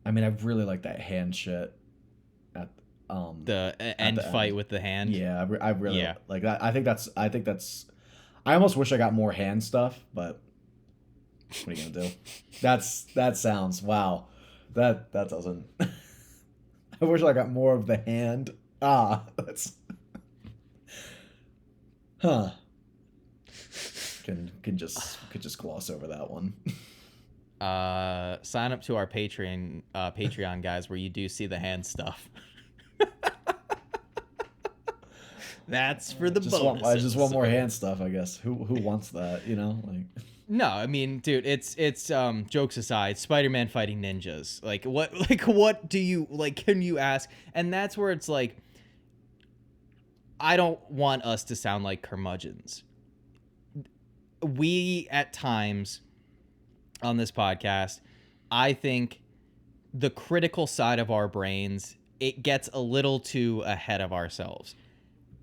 I mean, I really like that hand shit at
The
at
end
the
fight
end.
with the hand?
Yeah, I really
Yeah.
like that. I think that's I almost wish I got more hand stuff, but what are you gonna do? That sounds wow. That doesn't. I wish I got more of the hand. That's huh. Can just gloss over that one.
Sign up to our Patreon guys, where you do see the hand stuff. That's for the bonus
I just want more
episode.
hand stuff. I guess who wants that? You know, like
No, I mean, dude, it's jokes aside, Spider-Man fighting ninjas. What do you like? Can you ask? And that's where it's like, I don't want us to sound like curmudgeons. We at times on this podcast, I think the critical side of our brains, it gets a little too ahead of ourselves.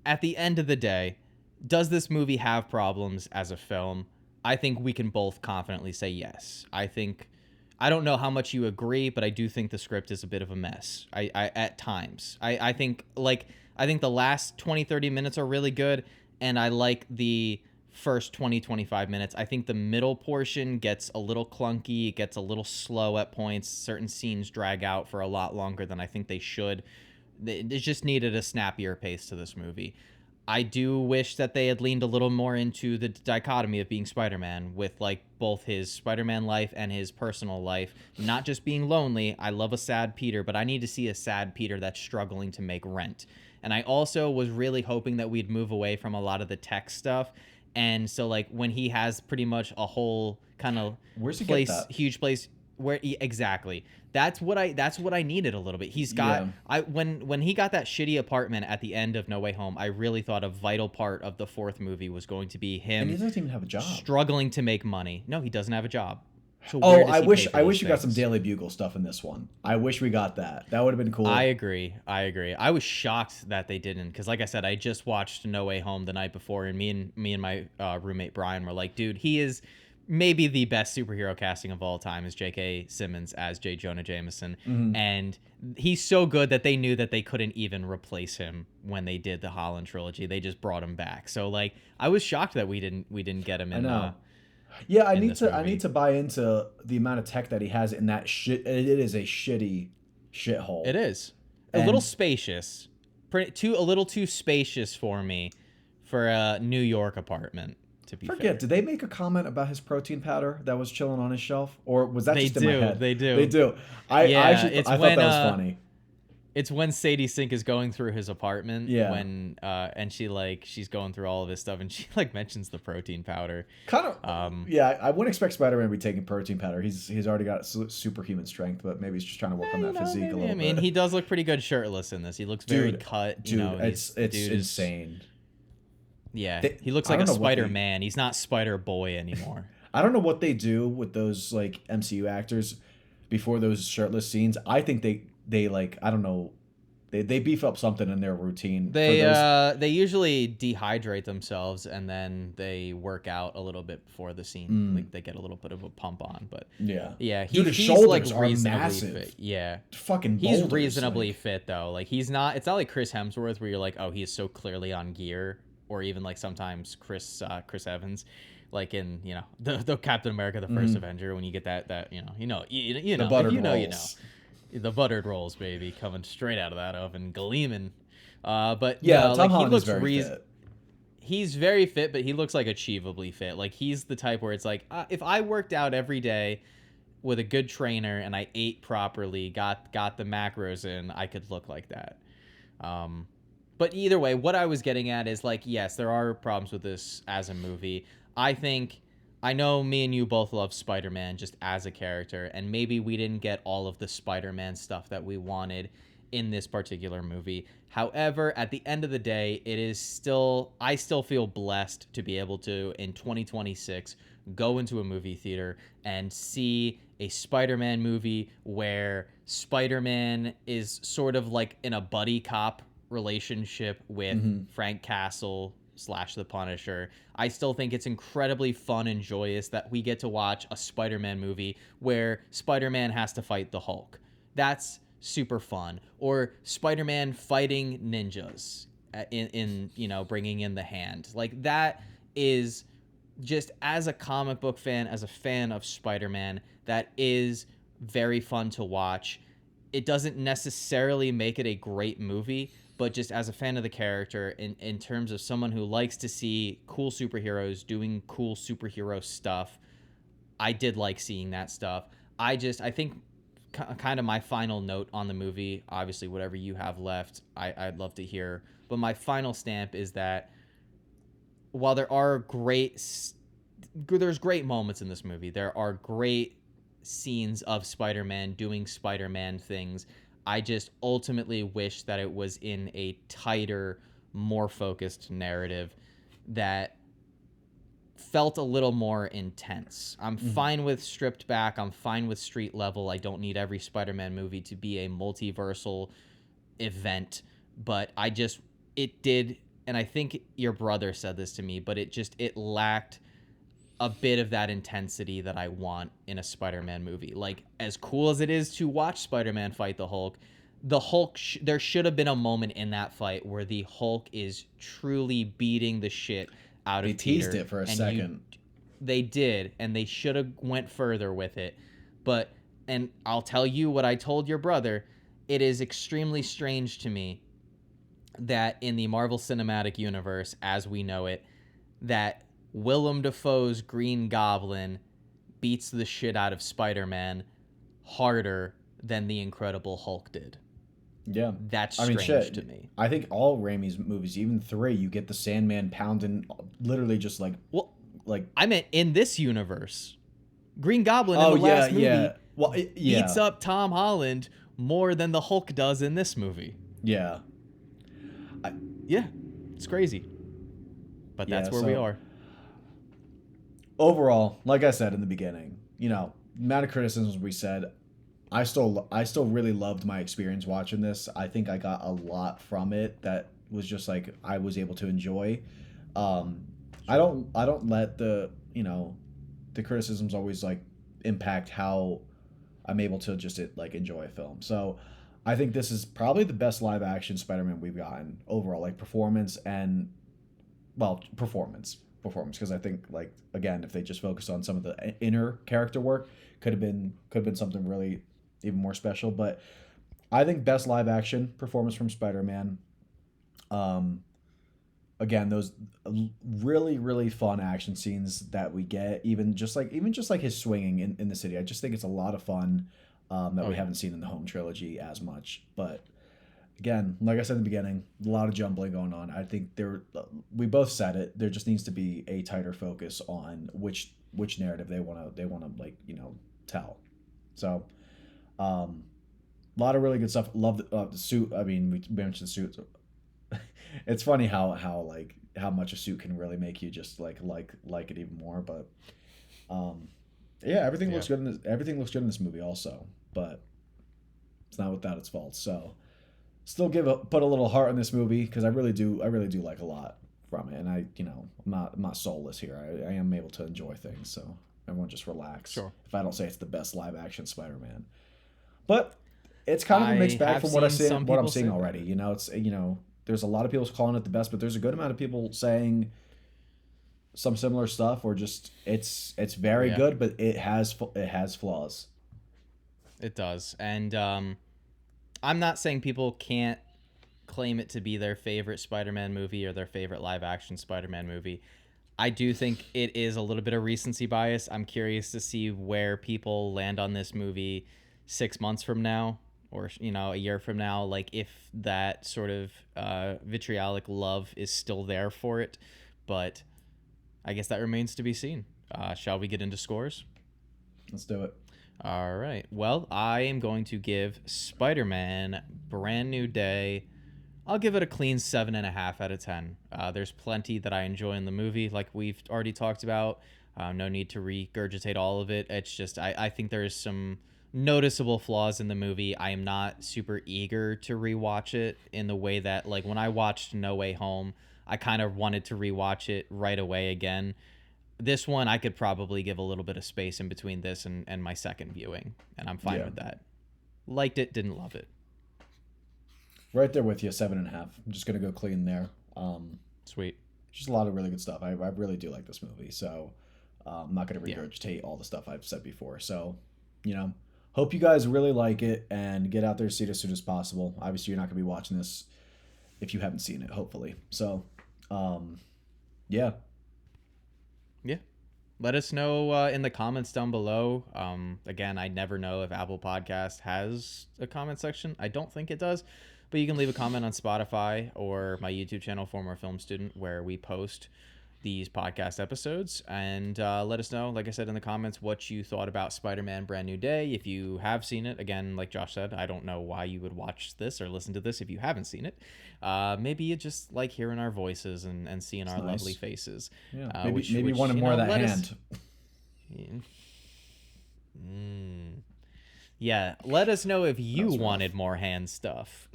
At the end of the day, does this movie have problems as a film? I think we can both confidently say yes. I don't know how much you agree, but I do think the script is a bit of a mess. I at times. I think the last 20-30 minutes are really good, and I like the first 20-25 minutes. I think the middle portion gets a little clunky, it gets a little slow at points. Certain scenes drag out for a lot longer than I think they should. It just needed a snappier pace to this movie. I do wish that they had leaned a little more into the dichotomy of being Spider-Man, with like both his Spider-Man life and his personal life, not just being lonely. I love a sad Peter, but I need to see a sad Peter that's struggling to make rent. And I also was really hoping that we'd move away from a lot of the tech stuff. And so like when he has pretty much a whole kind of
where's he get that?
huge place where exactly. That's what I needed a little bit. He's got
Yeah.
when he got that shitty apartment at the end of No Way Home, I really thought a vital part of the fourth movie was going to be
And he
him
doesn't even have a job.
struggling to make money. No, he doesn't have a job. So
Oh,
where does he pay for
I
these
wish you got some
things?
Daily Bugle stuff in this one. I wish we got that. That would have been cool.
I agree. I was shocked that they didn't, because like I said, I just watched No Way Home the night before, and me and my roommate Brian were like, dude, he is maybe the best superhero casting of all time, is J.K. Simmons as J. Jonah Jameson.
Mhm.
And he's so good that they knew that they couldn't even replace him when they did the Holland trilogy. They just brought him back. So like, I was shocked that we didn't get him
I
in.
know. Yeah,
In this
I
movie.
need to buy into the amount of tech that he has in that shit. It is a shitty shithole.
It is a
And
little spacious, a little too spacious for me, for a New York apartment. To be fair.
forget, did they make a comment about his protein powder that was chilling on his shelf, or was that
They
just in my
do,
head?
they do.
They do.
Yeah,
I actually
it's
I thought
when,
that was funny.
It's when Sadie Sink is going through his apartment,
Yeah.
when and she's going through all of his stuff, and she like mentions the protein powder.
Kind of. Yeah, I wouldn't expect Spider-Man to be taking protein powder. He's already got superhuman strength, but maybe he's just trying to work on that physique a little
I mean,
bit.
he does look pretty good shirtless in this. He looks very cut.
Dude,
You know,
it's
the dude is
insane.
Yeah, he looks
I
like
don't
a
know what they
Spider-Man. He's not Spider-Boy anymore.
I don't know what they do with those like MCU actors before those shirtless scenes. I think they like I don't know they beef up something in their routine for those.
They usually dehydrate themselves and then they work out a little bit before the scene.
Mm,
Like they get a little bit of a pump on, but
yeah,
yeah,
dude, his
he's like
shoulders are
reasonably
massive,
fit. Yeah.
fucking
He's
boulders.
reasonably
Like,
fit though. Like he's not it's not like Chris Hemsworth where you're like, "Oh, he is so clearly on gear," or even like sometimes Chris Evans like in, the Captain America the First
mm,
Avenger when you get that,
the
if
buttered
you know.
rolls.
The buttered rolls, baby, coming straight out of that oven, gleaming. But
Yeah,
no,
Tom
like he
Holland is
looks
very fit.
he's very fit, but he looks like achievably fit. Like he's the type where it's like, if I worked out every day with a good trainer and I ate properly, got the macros in, I could look like that. Um, but either way, what I was getting at is like, yes, there are problems with this as a movie. I think I know me and you both love Spider-Man just as a character, and maybe we didn't get all of the Spider-Man stuff that we wanted in this particular movie. However, at the end of the day, I still feel blessed to be able to, in 2026, go into a movie theater and see a Spider-Man movie where Spider-Man is sort of like in a buddy cop relationship with
Hmm.
Frank Castle slash the Punisher. I still think it's incredibly fun and joyous that we get to watch a Spider-Man movie where Spider-Man has to fight the Hulk. That's super fun. Or Spider-Man fighting ninjas in bringing in the hand. Like that is just as a comic book fan, as a fan of Spider-Man, that is very fun to watch. It doesn't necessarily make it a great movie, but just as a fan of the character, in terms of someone who likes to see cool superheroes doing cool superhero stuff, I did like seeing that stuff. I think kind of my final note on the movie, obviously whatever you have left, I'd love to hear. But my final stamp is that while there's great moments in this movie. There are great scenes of Spider-Man doing Spider-Man things. I just ultimately wish that it was in a tighter, more focused narrative that felt a little more intense. I'm
Hmm.
fine with stripped back. I'm fine with street level. I don't need every Spider-Man movie to be a multiversal event, but it did, and I think your brother said this to me, but it lacked a bit of that intensity that I want in a Spider-Man movie. Like as cool as it is to watch Spider-Man fight the Hulk there should have been a moment in that fight where the Hulk is truly beating the shit out
They
of
teased
Peter,
it for a
and you
second.
they did, and they should have went further with it. But and I'll tell you what I told your brother, it is extremely strange to me that in the Marvel Cinematic Universe as we know it, that Willem Dafoe's Green Goblin beats the shit out of Spider-Man harder than the Incredible Hulk did.
Yeah.
That's
I mean,
strange
shit.
to me.
I think all Raimi's movies, even three, you get the Sandman pounding, literally just
Well,
like.
I meant in this universe. Green Goblin in
Oh
the
yeah,
last movie
yeah. Well,
beats
yeah,
up Tom Holland more than the Hulk does in this movie.
yeah,
Yeah, it's crazy. But
yeah.
that's where we
So
are.
overall, like I said in the beginning, amount of criticisms we said, I still really loved my experience watching this. I think I got a lot from it that was just like I was able to enjoy. Um, I don't let the criticisms always like impact how I'm able to just like enjoy a film. So I think this is probably the best live action Spider-Man we've gotten overall, like performance and well, performance because I think like again, if they just focused on some of the inner character work, could have been something really even more special. But I think best live action performance from Spider-Man. Um, Again, those really really fun action scenes that we get, even just like his swinging in the city. I just think it's a lot of fun that
Oh
we
yeah.
haven't seen in the home trilogy as much. But again, like I said in the beginning, a lot of jumbling going on. I think we both said it. There just needs to be a tighter focus on which narrative they want to like tell. So, a lot of really good stuff. Love the suit. I mean, we mentioned the suit. It's funny how like how much a suit can really make you just like it even more. But yeah, everything
Yeah.
looks good in this. Everything looks good in this movie also, but it's not without its faults. So still put a little heart in this movie because I really do like a lot from it, and I'm not soulless here. I am able to enjoy things. So everyone just relax.
Sure.
If I don't say it's the best live action Spider-Man, but it's kind of a mixed
I
bag
have
from what I
seen
see,
some
what I'm
people
seeing
say
already.
that.
It's there's a lot of people calling it the best, but there's a good amount of people saying some similar stuff, or just it's very
Yeah,
good, but it has flaws.
it does. And I'm not saying people can't claim it to be their favorite Spider-Man movie or their favorite live-action Spider-Man movie. I do think it is a little bit of recency bias. I'm curious to see where people land on this movie 6 months from now, or a year from now. Like if that sort of vitriolic love is still there for it, but I guess that remains to be seen. Shall we get into scores?
Let's do it.
All right. Well, I am going to give Spider-Man Brand New Day. I'll give it a clean 7.5 out of 10. There's plenty that I enjoy in the movie, like we've already talked about. No need to regurgitate all of it. It's just I think there's some noticeable flaws in the movie. I am not super eager to rewatch it in the way that, like, when I watched No Way Home, I kind of wanted to rewatch it right away again. This one, I could probably give a little bit of space in between this and my second viewing, and I'm fine
Yeah,
with that. Liked it, didn't love it.
right there with you, 7.5. I'm just gonna go clean there.
Sweet.
Just a lot of really good stuff. I really do like this movie, so I'm not gonna
Yeah.
regurgitate all the stuff I've said before. So, hope you guys really like it and get out there to see it as soon as possible. Obviously, you're not gonna be watching this if you haven't seen it, hopefully. So, yeah,
Yeah. Let us know in the comments down below. Again, I never know if Apple Podcast has a comment section. I don't think it does, but you can leave a comment on Spotify or my YouTube channel, Former Film Student, where we post these podcast episodes. And let us know, like I said in the comments, what you thought about Spider-Man Brand New Day. If you have seen it, again, like Josh said, I don't know why you would watch this or listen to this if you haven't seen it. Maybe you just like hearing our voices and seeing our
nice.
lovely faces.
yeah. Maybe
Which
you wanted more of that
let us-
hand.
Yeah, let us know if you
That's rough.
wanted more hand stuff.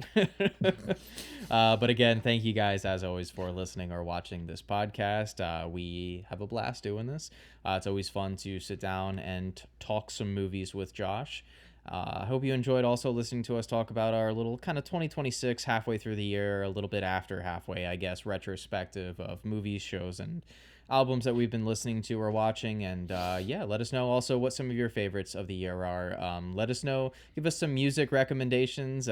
But again, thank you guys as always for listening or watching this podcast. We have a blast doing this. It's always fun to sit down and talk some movies with Josh. I hope you enjoyed also listening to us talk about our little kind of 2026 halfway through the year, a little bit after halfway, I guess, retrospective of movies, shows, and albums that we've been listening to or watching. And yeah, let us know also what some of your favorites of the year are. Let us know, give us some music recommendations.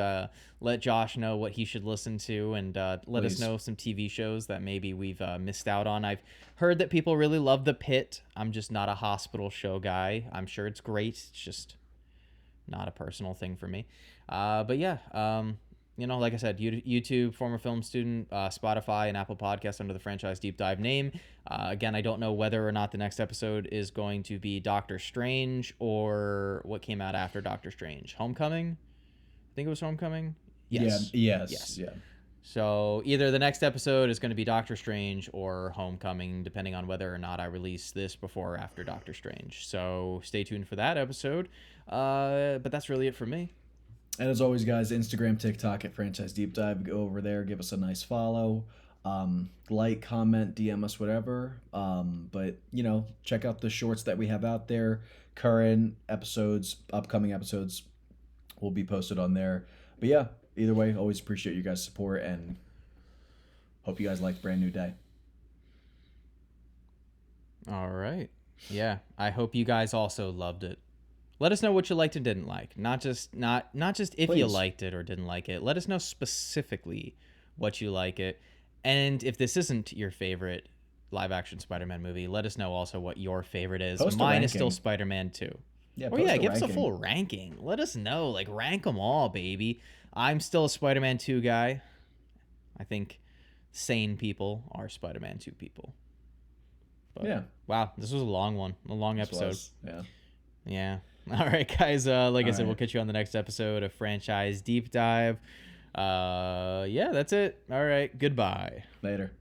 Let Josh know what he should listen to, and let us
Please.
know some TV shows that maybe we've missed out on. I've heard that people really love The Pit. I'm just not a hospital show guy. I'm sure it's great. It's just not a personal thing for me. But yeah, like I said, YouTube, Former Film Student, Spotify, and Apple Podcasts under the Franchise Deep Dive name. Again, I don't know whether or not the next episode is going to be Doctor Strange or what came out after Doctor Strange. Homecoming? I think it was Homecoming? Yes.
Yeah. Yes.
Yes.
Yeah.
So either the next episode is going to be Doctor Strange or Homecoming, depending on whether or not I release this before or after Doctor Strange. So stay tuned for that episode. But that's really it for me.
And as always, guys, Instagram, TikTok at Franchise Deep Dive. Go over there, give us a nice follow. Like, comment, DM us, whatever. But, check out the shorts that we have out there. Current episodes, upcoming episodes will be posted on there. But yeah, either way, always appreciate you guys' support and hope you guys liked Brand New Day.
All right. Yeah, I hope you guys also loved it. Let us know what you liked and didn't like. Not just if you
Please.
liked it or didn't like it. Let us know specifically what you like it. And if this isn't your favorite live action Spider-Man movie, let us know also what your favorite is.
Post a
Mine is still
ranking.
Spider-Man 2.
Yeah,
Or
post
yeah,
a
give us a
ranking.
full ranking. Let us know. Like, rank them all, baby. I'm still a Spider-Man 2 guy. I think sane people are Spider-Man 2 people. But,
Yeah.
wow, this was a long one. A long
This
episode.
was, yeah.
Yeah. All right, guys. Like I said,
right.
we'll catch you on the next episode of Franchise Deep Dive. Yeah, that's it. All right. Goodbye.
Later.